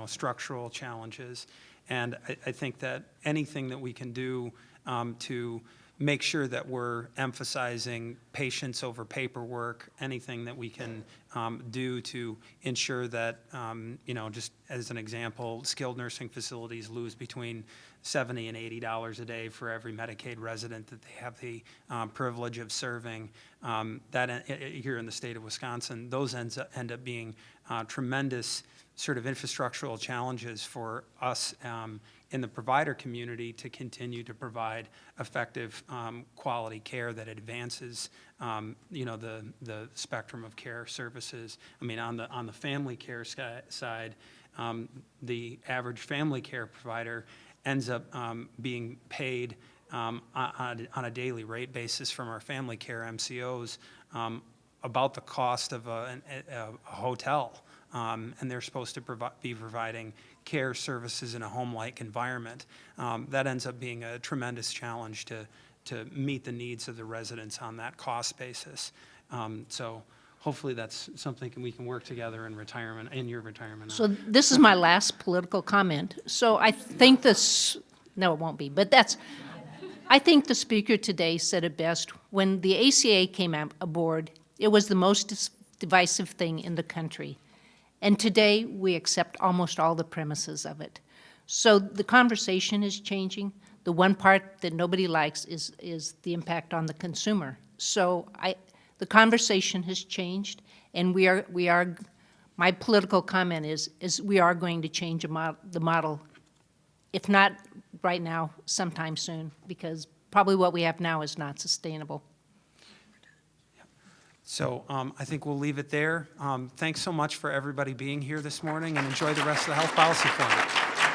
structural challenges. And I think that anything that we can do to make sure that we're emphasizing patients over paperwork, anything that we can do to ensure that, just as an example, skilled nursing facilities lose between $70 and $80 a day for every Medicaid resident that they have the privilege of serving. That here in the state of Wisconsin, those end up being tremendous sort of infrastructural challenges for us in the provider community to continue to provide effective quality care that advances the spectrum of care services. I mean, on the family care side, the average family care provider ends up being paid on a daily rate basis from our family care MCOs about the cost of a hotel. And they're supposed to be providing care services in a home-like environment. That ends up being a tremendous challenge to meet the needs of the residents on that cost basis. So hopefully that's something we can work together in your retirement. So this is my last political comment. So I think no, it won't be, but I think the speaker today said it best. When the ACA came aboard, it was the most divisive thing in the country. And today, we accept almost all the premises of it. So the conversation is changing. The one part that nobody likes is the impact on the consumer. So the conversation has changed, and my political comment is we are going to change the model, if not right now, sometime soon, because probably what we have now is not sustainable. So I think we'll leave it there. Thanks so much for everybody being here this morning, and enjoy the rest of the Health Policy Forum.